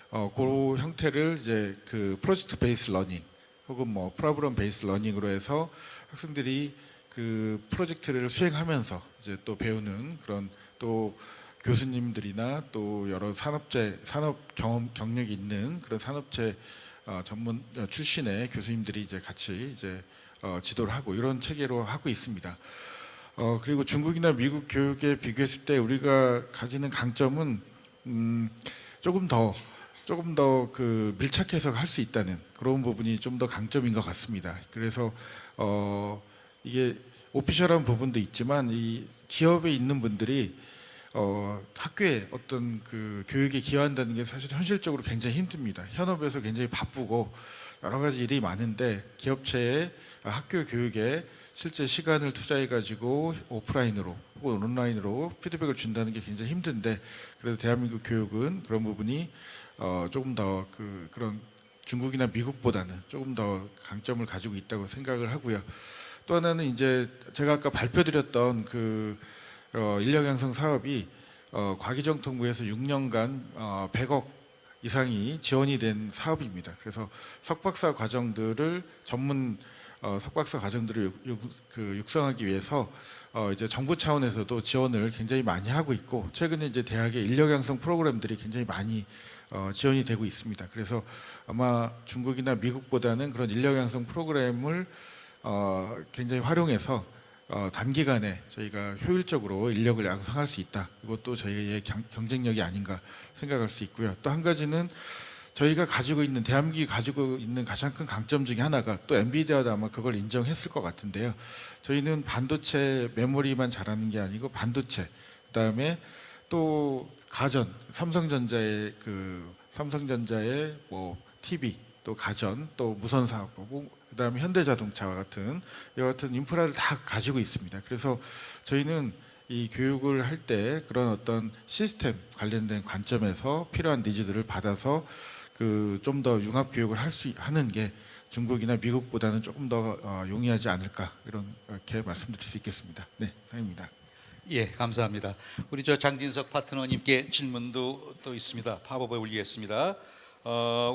그 형태를 이제 프로젝트 베이스 러닝 혹은 프로그램 베이스 러닝으로 해서 학생들이 그 프로젝트를 수행하면서 이제 또 배우는 그런, 또 교수님들이나 또 여러 산업 경력이 있는 그런 산업체 전문 출신의 교수님들이 이제 같이 이제 지도를 하고 이런 체계로 하고 있습니다. 그리고 중국이나 미국 교육에 비교했을 때 우리가 가지는 강점은 조금 더 밀착해서 할 수 있다는 그런 부분이 좀 더 강점인 것 같습니다. 그래서 이게 오피셜한 부분도 있지만 이 기업에 있는 분들이 학교에 어떤 교육에 기여한다는 게 사실 현실적으로 굉장히 힘듭니다. 현업에서 굉장히 바쁘고 여러 가지 일이 많은데 기업체의 학교 교육에 실제 시간을 투자해 가지고 오프라인으로 혹은 온라인으로 피드백을 준다는 게 굉장히 힘든데, 그래도 대한민국 교육은 그런 부분이 조금 더 그런 중국이나 미국보다는 조금 더 강점을 가지고 있다고 생각을 하고요. 또 하나는 이제 제가 아까 발표드렸던 인력 양성 사업이 과기정통부에서 6년간 100억 이상이 지원이 된 사업입니다. 그래서 석박사 과정들을 석박사 과정들을 육성하기 위해서 이제 정부 차원에서도 지원을 굉장히 많이 하고 있고, 최근에 이제 대학의 인력 양성 프로그램들이 굉장히 많이 지원이 되고 있습니다. 그래서 아마 중국이나 미국보다는 그런 인력 양성 프로그램을 굉장히 활용해서 단기간에 저희가 효율적으로 인력을 양성할 수 있다. 이것도 저희의 경쟁력이 아닌가 생각할 수 있고요. 또 한 가지는 저희가 대한민국이 가지고 있는 가장 큰 강점 중에 하나가, 또 엔비디아도 아마 그걸 인정했을 것 같은데요. 저희는 반도체 메모리만 잘하는 게 아니고 반도체, 그다음에 또 가전, 삼성전자의 TV, 또 가전, 또 무선 사업, 그다음에 현대자동차와 같은 이와 같은 인프라를 다 가지고 있습니다. 그래서 저희는 이 교육을 할 때 그런 어떤 시스템 관련된 관점에서 필요한 니즈들을 받아서 그 좀 더 융합 교육을 하는 게 중국이나 미국보다는 조금 더 용이하지 않을까 이렇게 말씀드릴 수 있겠습니다. 네, 상입니다. 예, 감사합니다. 우리 저 장진석 파트너님께 질문도 또 있습니다. 팝업에 올리겠습니다.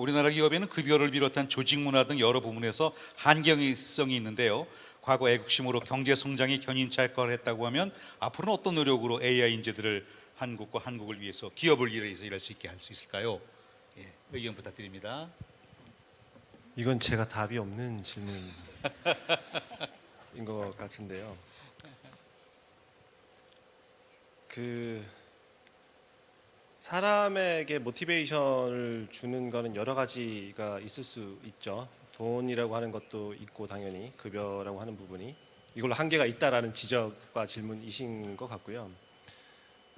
우리나라 기업에는 급여를 비롯한 조직 문화 등 여러 부분에서 한경성이 있는데요. 과거 애국심으로 경제 성장이 견인차별했다고 하면 앞으로는 어떤 노력으로 AI 인재들을 한국과 한국을 위해서 기업을 위해서 일할 수 있게 할 수 있을까요? 예, 의견 부탁드립니다. 이건 제가 답이 없는 질문인 것 같은데요. 그 사람에게 모티베이션을 주는 거는 여러 가지가 있을 수 있죠. 돈이라고 하는 것도 있고 당연히 급여라고 하는 부분이 이걸로 한계가 있다라는 지적과 질문이신 것 같고요.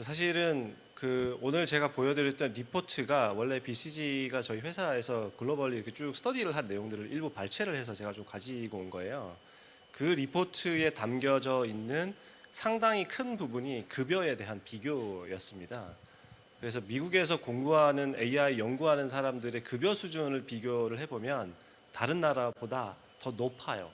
사실은 그 오늘 제가 보여드렸던 리포트가 원래 BCG가 저희 회사에서 글로벌리 이렇게 쭉 스터디를 한 내용들을 일부 발췌를 해서 제가 좀 가지고 온 거예요. 그 리포트에 담겨져 있는 상당히 큰 부분이 급여에 대한 비교였습니다. 그래서 미국에서 공부하는 AI 연구하는 사람들의 급여 수준을 비교를 해보면 다른 나라보다 더 높아요.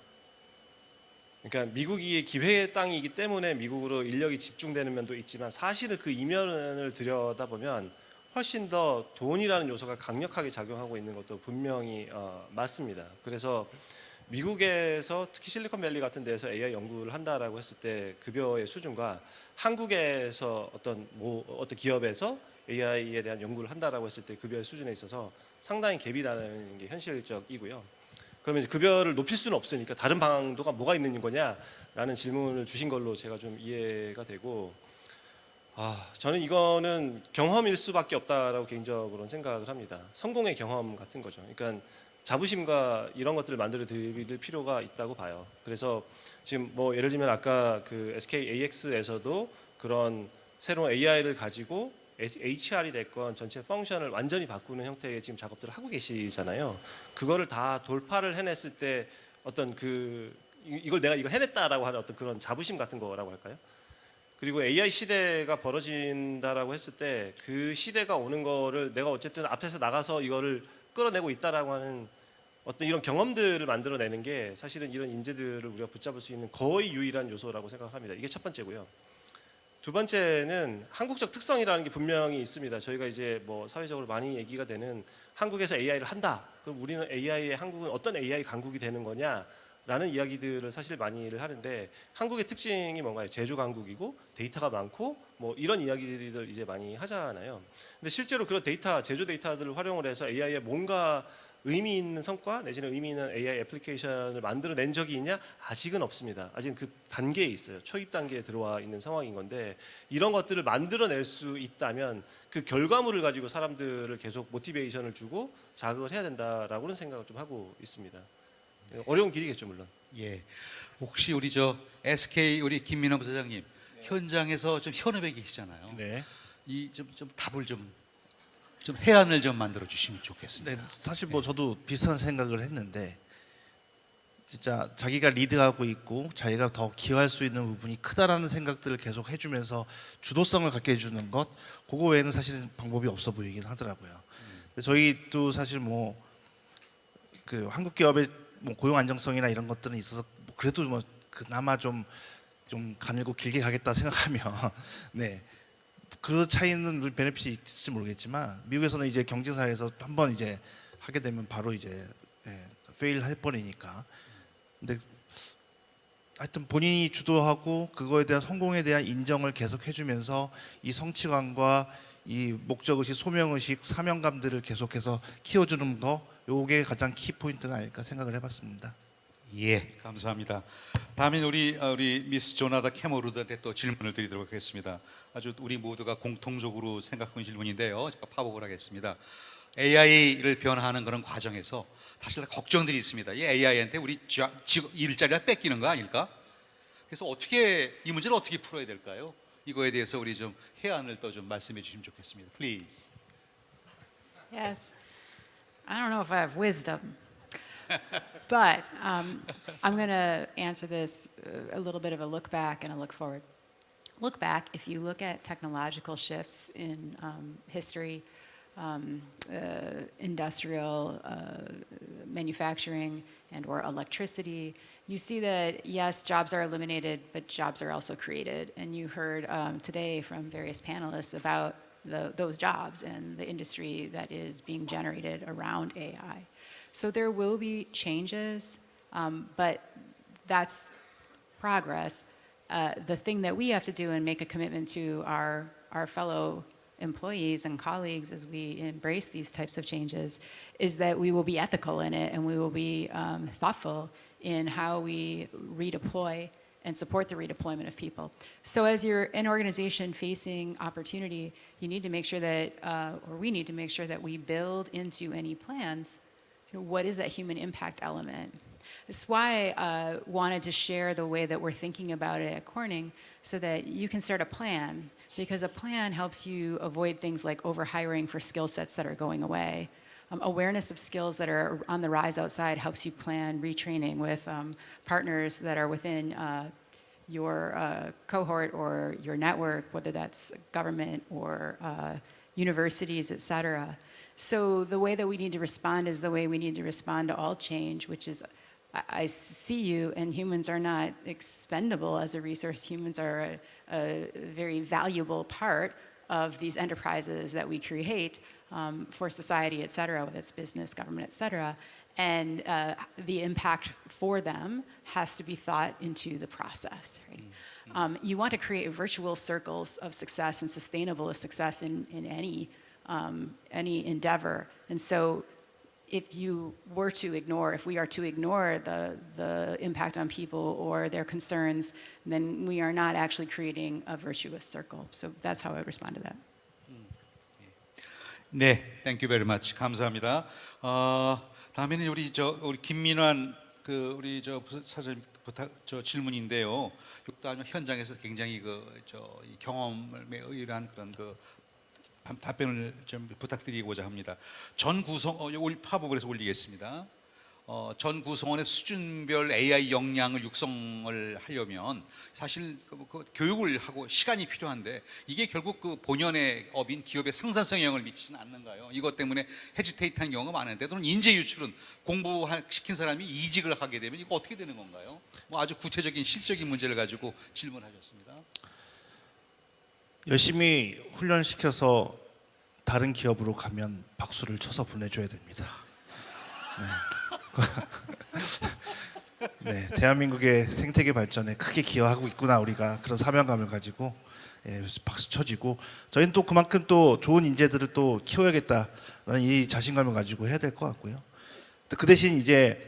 그러니까 미국이 기회의 땅이기 때문에 미국으로 인력이 집중되는 면도 있지만 사실은 그 이면을 들여다보면 훨씬 더 돈이라는 요소가 강력하게 작용하고 있는 것도 분명히 맞습니다. 그래서 미국에서 특히 실리콘밸리 같은 데서 AI 연구를 한다라고 했을 때 급여의 수준과 한국에서 어떤 기업에서 AI에 대한 연구를 한다라고 했을 때 급여의 수준에 있어서 상당히 갭이 나는 게 현실적이고요. 그러면 이제 급여를 높일 수는 없으니까 다른 방도가 뭐가 있는 거냐라는 질문을 주신 걸로 제가 좀 이해가 되고, 저는 이거는 경험일 수밖에 없다라고 개인적으로는 생각을 합니다. 성공의 경험 같은 거죠. 그러니까 자부심과 이런 것들을 만들어 드릴 필요가 있다고 봐요. 그래서 지금 뭐 예를 들면 아까 그 SKAX에서도 그런 새로운 AI를 가지고 HR이 됐건 전체 펑션을 완전히 바꾸는 형태의 지금 작업들을 하고 계시잖아요. 그거를 다 돌파를 해냈을 때 어떤 이걸 내가 이걸 해냈다라고 하는 어떤 그런 자부심 같은 거라고 할까요? 그리고 AI 시대가 벌어진다라고 했을 때 그 시대가 오는 거를 내가 어쨌든 앞에서 나가서 이거를 끌어내고 있다라고 하는 어떤 이런 경험들을 만들어내는 게 사실은 이런 인재들을 우리가 붙잡을 수 있는 거의 유일한 요소라고 생각합니다. 이게 첫 번째고요. 두 번째는 한국적 특성이라는 게 분명히 있습니다. 저희가 이제 뭐 사회적으로 많이 얘기가 되는 한국에서 AI를 한다. 그럼 우리는 한국은 어떤 AI 강국이 되는 거냐라는 이야기들을 사실 많이를 하는데 한국의 특징이 뭔가요? 제조 강국이고 데이터가 많고 뭐 이런 이야기들 이제 많이 하잖아요. 근데 실제로 그런 제조 데이터들을 활용을 해서 AI에 뭔가 의미 있는 성과 내지는 의미 있는 AI 애플리케이션을 만들어낸 적이 있냐? 아직은 없습니다. 아직은 그 단계에 있어요. 초입 단계에 들어와 있는 상황인 건데 이런 것들을 만들어낼 수 있다면 그 결과물을 가지고 사람들을 계속 모티베이션을 주고 자극을 해야 된다라고는 생각을 좀 하고 있습니다. 어려운 길이겠죠, 물론. 예, 혹시 우리 저 SK 우리 김민호 부사장님 현장에서 좀 현업에 계시잖아요. 네. 이 좀 답을 좀 해안을 좀 만들어 주시면 좋겠습니다. 네, 사실 뭐 저도 비슷한 생각을 했는데 진짜 자기가 리드하고 있고 자기가 더 기여할 수 있는 부분이 크다라는 생각들을 계속 해주면서 주도성을 갖게 해주는 것, 그거 외에는 사실 방법이 없어 보이긴 하더라고요. 근데 저희도 사실 뭐 그 한국 기업의 뭐 고용 안정성이나 이런 것들은 있어서 그래도 뭐 그나마 좀 가늘고 길게 가겠다 생각하면 네. 그 차이는 베네핏이 있을지 모르겠지만 미국에서는 이제 경쟁사에서 한번 이제 하게 되면 바로 이제 페일 해버리니까. 근데 하여튼 본인이 주도하고 그거에 대한 성공에 대한 인정을 계속 해주면서 이 성취감과 이 목적의식, 소명의식, 사명감들을 계속해서 키워주는 거, 요게 가장 키 포인트가 아닐까 생각을 해봤습니다. 예, 감사합니다. 다음엔 우리 미스 조나다 캐머루드한테 또 질문을 드리도록 하겠습니다. 아주 우리 모두가 공통적으로 생각하는 질문인데요. 제가 팝업을 하겠습니다. AI를 변화하는 그런 과정에서 사실 걱정들이 있습니다. 이 AI한테 우리 일자리가 뺏기는 거 아닐까? 그래서 이 문제를 어떻게 풀어야 될까요? 이거에 대해서 우리 좀 해안을 또 좀 말씀해 주시면 좋겠습니다. Please. Yes. I don't know if I have wisdom, But I'm going to answer this a little bit of a look back and a look forward. Look back, if you look at technological shifts in history, industrial manufacturing and or electricity, you see that yes, jobs are eliminated, but jobs are also created. And you heard today from various panelists about those jobs and the industry that is being generated around AI. So there will be changes, but that's progress. The thing that we have to do and make a commitment to our fellow employees and colleagues as we embrace these types of changes is that we will be ethical in it and we will be thoughtful in how we redeploy and support the redeployment of people. So as you're an organization facing opportunity, you need to make sure that, or we need to make sure that we build into any plans, what is that human impact element? That's why I wanted to share the way that we're thinking about it at Corning so that you can start a plan, because a plan helps you avoid things like overhiring for skill sets that are going away. Awareness of skills that are on the rise outside helps you plan retraining with partners that are within your cohort or your network, whether that's government or universities, et cetera. So the way that we need to respond is the way we need to respond to all change, which is I see you, and humans are not expendable as a resource. Humans are a very valuable part of these enterprises that we create for society, et cetera, whether it's business, government, et cetera. And the impact for them has to be thought into the process. Right? You want to create virtual circles of success and sustainable success in any endeavor. And so if you were to ignore, if we are to ignore the impact on people or their concerns, then we are not actually creating a virtuous circle. So that's how I would respond to that. 네, thank you very much. 감사합니다. 다음에는 우리 김민환 우리 부사장 부탁 질문인데요. 현장에서 굉장히 이 경험을 의뢰한 그런 답변을 좀 부탁드리고자 합니다. 전 파브에서 올리겠습니다. 전 구성원의 수준별 AI 역량을 육성을 하려면 사실 교육을 하고 시간이 필요한데 이게 결국 본연의 업인 기업의 생산성 영향을 미치지는 않는가요? 이것 때문에 헤지테이트한 경우가 많은데 또는 인재 유출은 공부시킨 사람이 이직을 하게 되면 이거 어떻게 되는 건가요? 아주 구체적인 실적인 문제를 가지고 질문하셨습니다. 열심히 훈련시켜서 다른 기업으로 가면 박수를 쳐서 보내줘야 됩니다. 네, 대한민국의 생태계 발전에 크게 기여하고 있구나 우리가 그런 사명감을 가지고 박수 쳐지고 저희는 또 그만큼 또 좋은 인재들을 또 키워야겠다라는 이 자신감을 가지고 해야 될 것 같고요. 그 대신 이제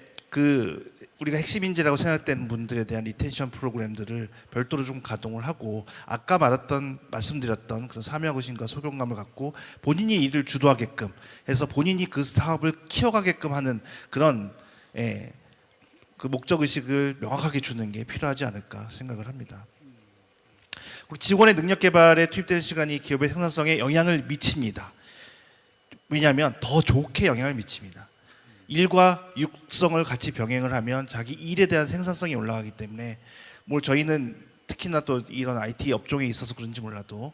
우리가 핵심 인재라고 생각되는 분들에 대한 리텐션 프로그램들을 별도로 좀 가동을 하고 아까 말씀드렸던 그런 사명의식과 소경감을 갖고 본인이 일을 주도하게끔 해서 본인이 그 사업을 키워가게끔 하는 그런 그 목적의식을 명확하게 주는 게 필요하지 않을까 생각을 합니다. 그리고 직원의 능력 개발에 투입되는 시간이 기업의 생산성에 영향을 미칩니다. 왜냐하면 더 좋게 영향을 미칩니다. 일과 육성을 같이 병행을 하면 자기 일에 대한 생산성이 올라가기 때문에 저희는 특히나 또 이런 IT 업종에 있어서 그런지 몰라도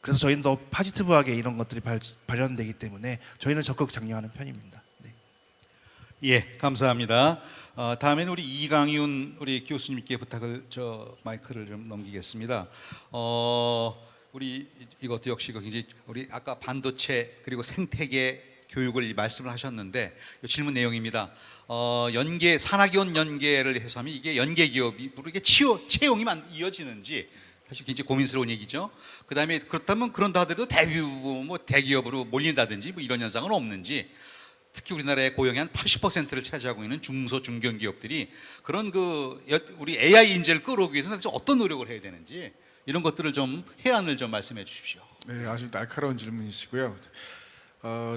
그래서 저희는 더 포지티브하게 이런 것들이 발현되기 때문에 저희는 적극 장려하는 편입니다. 네. 예, 감사합니다. 다음에는 우리 이강윤 우리 교수님께 부탁을 마이크를 좀 넘기겠습니다. 우리 이것도 역시 굉장히 우리 아까 반도체 그리고 생태계 교육을 말씀을 하셨는데 질문 내용입니다. 산학연 연계를 해서 하면 이게 연계 기업이 이게 채용이 이어지는지 사실 굉장히 고민스러운 얘기죠. 그다음에 그렇다면 그런다 하더라도 대기업으로 몰린다든지 이런 현상은 없는지, 특히 우리나라의 고용의 한 80%를 차지하고 있는 중소 중견 기업들이 그런 우리 AI 인재를 끌어오기 위해서는 어떤 노력을 해야 되는지 이런 것들을 좀 해안을 좀 말씀해 주십시오. 네, 아주 날카로운 질문이시고요.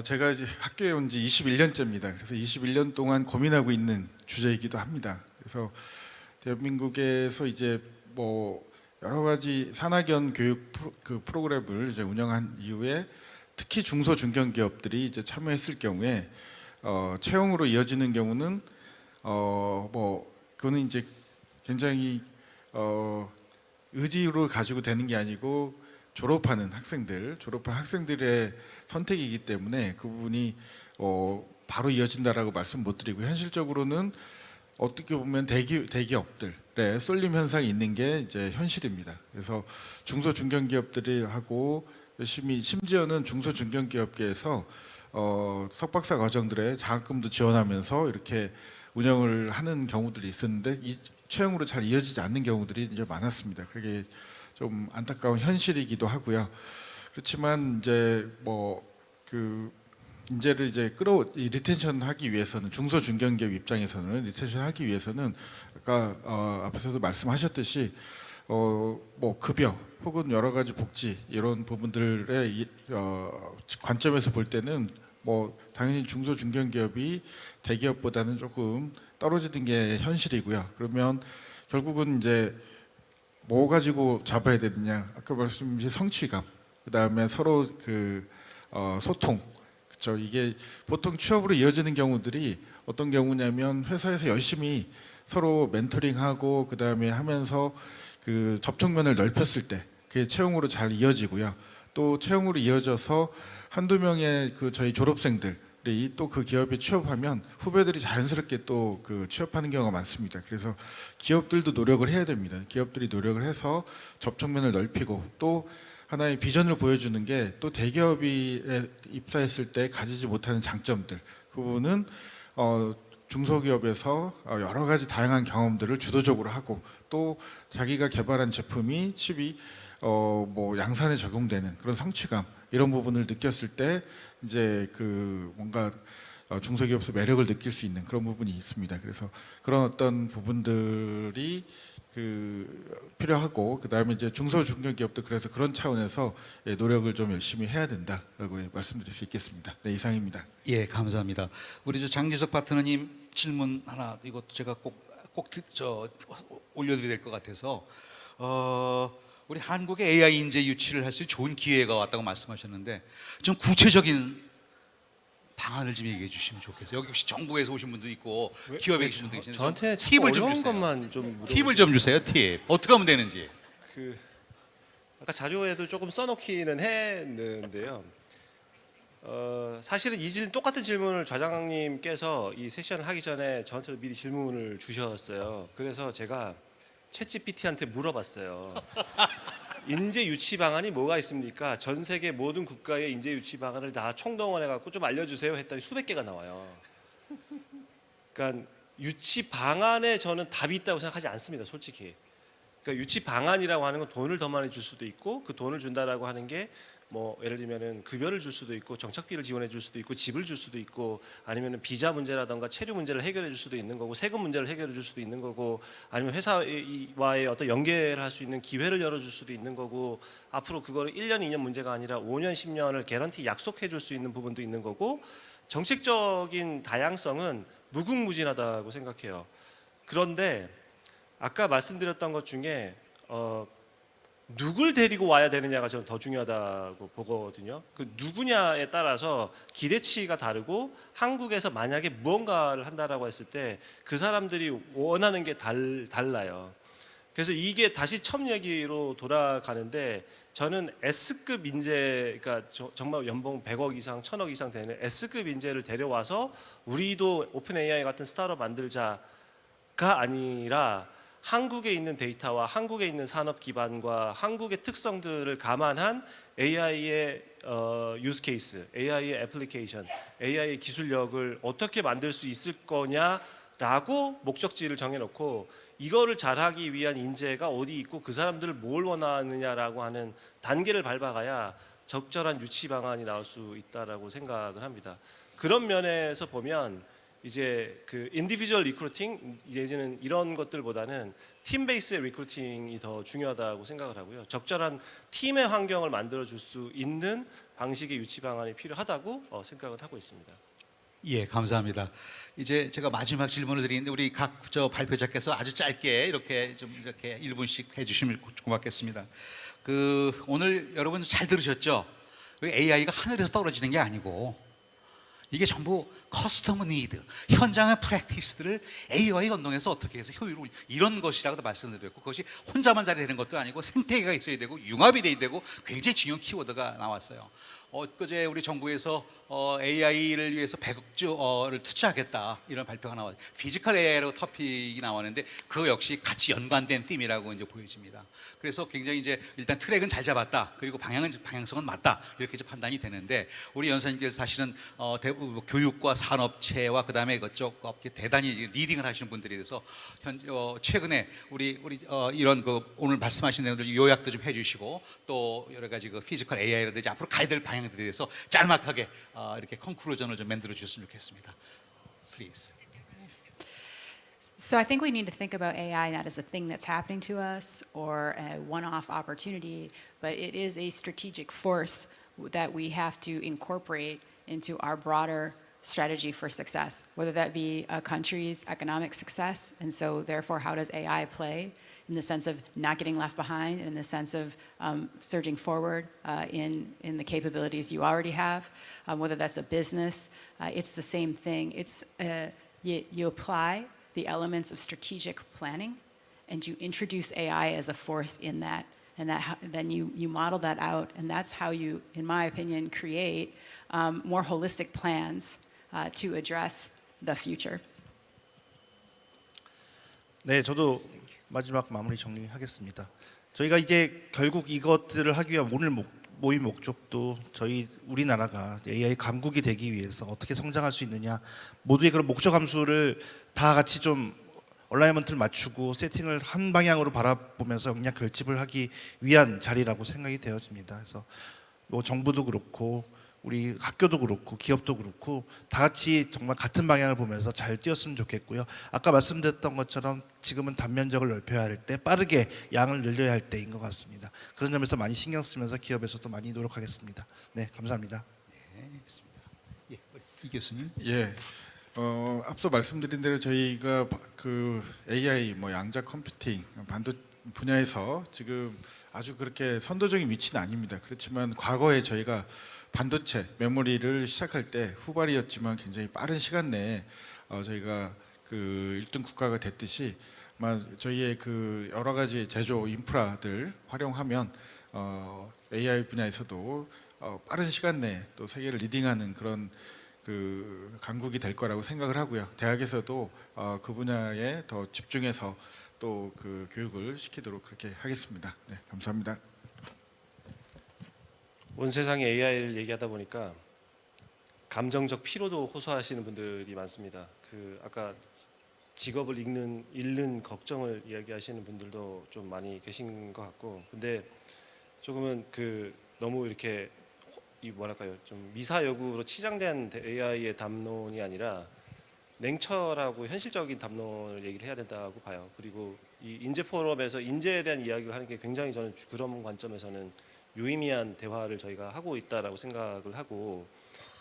제가 이제 학교에 온 지 21년째입니다. 그래서 21년 동안 고민하고 있는 주제이기도 합니다. 그래서 대한민국에서 이제 여러 가지 산학연 교육 프로그램을 이제 운영한 이후에 특히 중소 중견 기업들이 이제 참여했을 경우에 채용으로 이어지는 경우는 뭐 그거는 이제 굉장히 의지로 가지고 되는 게 아니고 졸업한 학생들의 선택이기 때문에 그 부분이 바로 이어진다라고 말씀 못 드리고, 현실적으로는 어떻게 보면 대기업들의 쏠림 현상이 있는 게 이제 현실입니다. 그래서 중소 중견기업들이 하고 열심히, 심지어는 중소 중견기업계에서 석박사 과정들의 장학금도 지원하면서 이렇게 운영을 하는 경우들이 있었는데, 이 채용으로 잘 이어지지 않는 경우들이 이제 많았습니다. 그게 좀 안타까운 현실이기도 하고요. 그렇지만 이제 인재를 이제 리텐션 하기 위해서는, 중소 중견기업 입장에서는 리텐션 하기 위해서는 아까 앞에서도 말씀하셨듯이 급여 혹은 여러 가지 복지 이런 부분들의 관점에서 볼 때는 당연히 중소 중견기업이 대기업보다는 조금 떨어지는 게 현실이고요. 그러면 결국은 이제 뭐 가지고 잡아야 되느냐? 아까 말씀하신 성취감, 그 다음에 서로 소통, 그렇죠. 이게 보통 취업으로 이어지는 경우들이 어떤 경우냐면, 회사에서 열심히 서로 멘토링하고 그 다음에 하면서 그 접촉면을 넓혔을 때 그게 채용으로 잘 이어지고요. 또 채용으로 이어져서 한두 명의 저희 졸업생들이 또 그 기업에 취업하면 후배들이 자연스럽게 또 취업하는 경우가 많습니다. 그래서 기업들도 노력을 해야 됩니다. 기업들이 노력을 해서 접촉면을 넓히고, 또 하나의 비전을 보여주는 게 또 대기업이 입사했을 때 가지지 못하는 장점들, 그 부분은 중소기업에서 여러 가지 다양한 경험들을 주도적으로 하고, 또 자기가 개발한 칩이 양산에 적용되는 그런 성취감, 이런 부분을 느꼈을 때 이제 뭔가 중소기업에서 매력을 느낄 수 있는 그런 부분이 있습니다. 그래서 그런 어떤 부분들이 필요하고, 그 다음에 이제 중소 중견기업도 그래서 그런 차원에서 노력을 좀 열심히 해야 된다라고 말씀드릴 수 있겠습니다. 네, 이상입니다. 예, 감사합니다. 우리 장지석 파트너님 질문 하나, 이것도 제가 꼭 올려드려야 될 것 같아서, 우리 한국의 AI 인재 유치를 할 수 있는 좋은 기회가 왔다고 말씀하셨는데, 좀 구체적인 방안을 좀 얘기해 주시면 좋겠어요. 여기 혹시 정부에서 오신 분도 있고 기업에 계신 분도 계시는데, 저한테 팁을 좀 어려운 주세요. 것만 좀 팁을 좀 주세요. 팁 어떻게 하면 되는지. 아까 자료에도 조금 써놓기는 했는데요. 사실은 똑같은 질문을 좌장님께서 이 세션을 하기 전에 저한테 미리 질문을 주셨어요. 그래서 제가 챗GPT한테 물어봤어요. 인재 유치 방안이 뭐가 있습니까? 전 세계 모든 국가의 인재 유치 방안을 다 총동원해 갖고 좀 알려주세요 했더니 수백 개가 나와요. 그러니까 유치 방안에 저는 답이 있다고 생각하지 않습니다, 솔직히. 그러니까 유치 방안이라고 하는 건 돈을 더 많이 줄 수도 있고, 그 돈을 준다라고 하는 게 예를 들면은 급여를 줄 수도 있고, 정착비를 지원해 줄 수도 있고, 집을 줄 수도 있고, 아니면은 비자 문제라던가 체류 문제를 해결해 줄 수도 있는 거고, 세금 문제를 해결해 줄 수도 있는 거고, 아니면 회사와의 어떤 연계를 할 수 있는 기회를 열어 줄 수도 있는 거고, 앞으로 그거를 1년, 2년 문제가 아니라 5년, 10년을 개런티 약속해 줄 수 있는 부분도 있는 거고, 정책적인 다양성은 무궁무진하다고 생각해요. 그런데 아까 말씀드렸던 것 중에 누굴 데리고 와야 되느냐가 저는 더 중요하다고 보거든요. 그 누구냐에 따라서 기대치가 다르고, 한국에서 만약에 무언가를 한다라고 했을 때 그 사람들이 원하는 게 달라요. 그래서 이게 다시 처음 얘기로 돌아가는데, 저는 S급 인재, 그러니까 정말 연봉 100억 이상, 1000억 이상 되는 S급 인재를 데려와서 우리도 오픈 AI 같은 스타트업 만들자가 아니라, 한국에 있는 데이터와 한국에 있는 산업 기반과 한국의 특성들을 감안한 AI의 유스 케이스, AI의 애플리케이션, AI의 기술력을 어떻게 만들 수 있을 거냐라고 목적지를 정해놓고, 이거를 잘하기 위한 인재가 어디 있고 그 사람들을 뭘 원하느냐라고 하는 단계를 밟아가야 적절한 유치 방안이 나올 수 있다라고 생각을 합니다. 그런 면에서 보면 이제 인디비주얼 리크루팅 내지는 이런 것들보다는 팀 베이스의 리크루팅이 더 중요하다고 생각을 하고요. 적절한 팀의 환경을 만들어 줄 수 있는 방식의 유치 방안이 필요하다고 생각을 하고 있습니다. 예, 감사합니다. 이제 제가 마지막 질문을 드리는데, 우리 각 발표자께서 아주 짧게 이렇게 1분씩 해주시면 고맙겠습니다. 오늘 여러분 잘 들으셨죠? AI가 하늘에서 떨어지는 게 아니고 이게 전부 커스터머 니드, 현장의 프랙티스들을 AI와 연동해서 어떻게 해서 효율을 이런 것이라고도 말씀드렸고, 그것이 혼자만 잘 되는 것도 아니고 생태계가 있어야 되고 융합이 돼야 되고 굉장히 중요한 키워드가 나왔어요. 엊그제 우리 정부에서 AI를 위해서 100억주를 투자하겠다 이런 발표가 나왔어요. 피지컬 AI라고 토픽이 나왔는데 그거 역시 같이 연관된 팀이라고 이제 보여집니다. 그래서 굉장히 이제 일단 트랙은 잘 잡았다, 그리고 방향성은 맞다, 이렇게 이제 판단이 되는데, 우리 연사님께서 사실은 교육과 산업체와 그다음에 그쪽 업계 대단히 리딩을 하시는 분들이라서 최근에 우리 이런 오늘 말씀하신 내용들 요약도 좀 해주시고, 또 여러 가지 피지컬 AI라든지 앞으로 가야 될 방향들에 대해서 짤막하게 이렇게 컨클루전을 좀 만들어 주셨으면 좋겠습니다. Please. So I think we need to think about AI not as a thing that's happening to us or a one-off opportunity, but it is a strategic force that we have to incorporate into our broader strategy for success, whether that be a country's economic success, and so therefore how does AI play in the sense of not getting left behind, in the sense of surging forward in the capabilities you already have, whether that's a business, it's the same thing. It's you apply the elements of strategic planning, and you introduce AI as a force in that, and then you model that out, and that's how you, in my opinion, create more holistic plans to address the future. 네, 저도 마지막 마무리 정리하겠습니다. 저희가 이제 결국 이것들을 하기 위한 오늘 모임 목적도 저희 우리나라가 AI 강국이 되기 위해서 어떻게 성장할 수 있느냐, 모두의 그런 목적 함수를 다 같이 좀 얼라이먼트를 맞추고 세팅을 한 방향으로 바라보면서 그냥 결집을 하기 위한 자리라고 생각이 되어집니다. 그래서 뭐 정부도 그렇고 우리 학교도 그렇고 기업도 그렇고 다 같이 정말 같은 방향을 보면서 잘 뛰었으면 좋겠고요. 아까 말씀드렸던 것처럼 지금은 단면적을 넓혀야 할 때, 빠르게 양을 늘려야 할 때인 것 같습니다. 그런 점에서 많이 신경 쓰면서 기업에서도 많이 노력하겠습니다. 네, 감사합니다. 예, 이 교수님. 예. 앞서 말씀드린 대로 저희가 그 AI 뭐 양자 컴퓨팅 반도 분야에서 지금 아주 그렇게 선도적인 위치는 아닙니다. 그렇지만 과거에 저희가 반도체 메모리를 시작할 때 후발이었지만 굉장히 빠른 시간 내에 저희가 그 1등 국가가 됐듯이 아마 저희의 그 여러 가지 제조 인프라들 활용하면 AI 분야에서도 빠른 시간 내에 또 세계를 리딩하는 그런 그 강국이 될 거라고 생각을 하고요. 대학에서도 그 분야에 더 집중해서 또 그 교육을 시키도록 그렇게 하겠습니다. 네, 감사합니다. 온 세상에 AI를 얘기하다 보니까 감정적 피로도 호소하시는 분들이 많습니다. 그 아까 직업을 잃는 걱정을 이야기하시는 분들도 좀 많이 계신 것 같고, 근데 조금은 그 너무 이렇게 이 뭐랄까요, 좀 미사여구로 치장된 AI의 담론이 아니라 냉철하고 현실적인 담론을 얘기를 해야 된다고 봐요. 그리고 이 인재 포럼에서 인재에 대한 이야기를 하는 게 굉장히 저는 그런 관점에서는 유의미한 대화를 저희가 하고 있다라고 생각을 하고,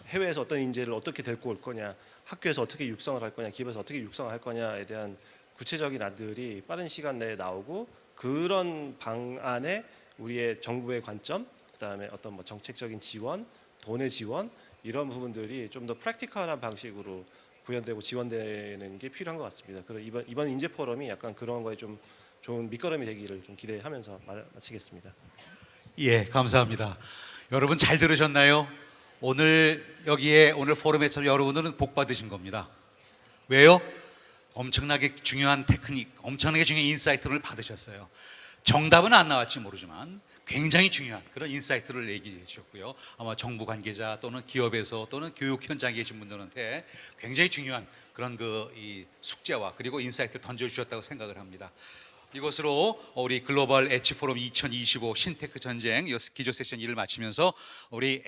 해외에서 어떤 인재를 어떻게 데리고 올 거냐, 학교에서 어떻게 육성을 할 거냐, 기업에서 어떻게 육성을 할 거냐에 대한 구체적인 안들이 빠른 시간 내에 나오고, 그런 방안에 우리의 정부의 관점, 그다음에 어떤 뭐 정책적인 지원, 돈의 지원, 이런 부분들이 좀 더 프랙티컬한 방식으로 구현되고 지원되는 게 필요한 것 같습니다. 그래서 이번 인재 포럼이 약간 그런 거에 좀 좋은 밑거름이 되기를 좀 기대하면서 마치겠습니다. 예, 감사합니다. 여러분 잘 들으셨나요? 오늘 포럼에 참 여러분들은 복 받으신 겁니다. 왜요? 엄청나게 중요한 테크닉, 엄청나게 중요한 인사이트를 받으셨어요. 정답은 안 나왔지 모르지만 굉장히 중요한 그런 인사이트를 얘기해 주셨고요. 아마 정부 관계자 또는 기업에서 또는 교육 현장에 계신 분들한테 굉장히 중요한 그런 이 숙제와 그리고 인사이트를 던져주셨다고 생각을 합니다. 이것으로 우리 글로벌 엣지 포럼 2025 신테크 전쟁 기조 세션 1을 마치면서 우리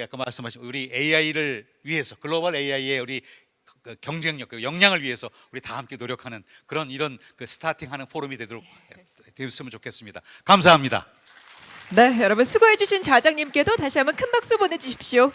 아까 말씀하신 우리 AI를 위해서 글로벌 AI의 우리 경쟁력, 역량을 위해서 우리 다 함께 노력하는 이런 스타팅하는 포럼이 되었으면 좋겠습니다. 감사합니다. 네, 여러분 수고해 주신 좌장님께도 다시 한번 큰 박수 보내주십시오.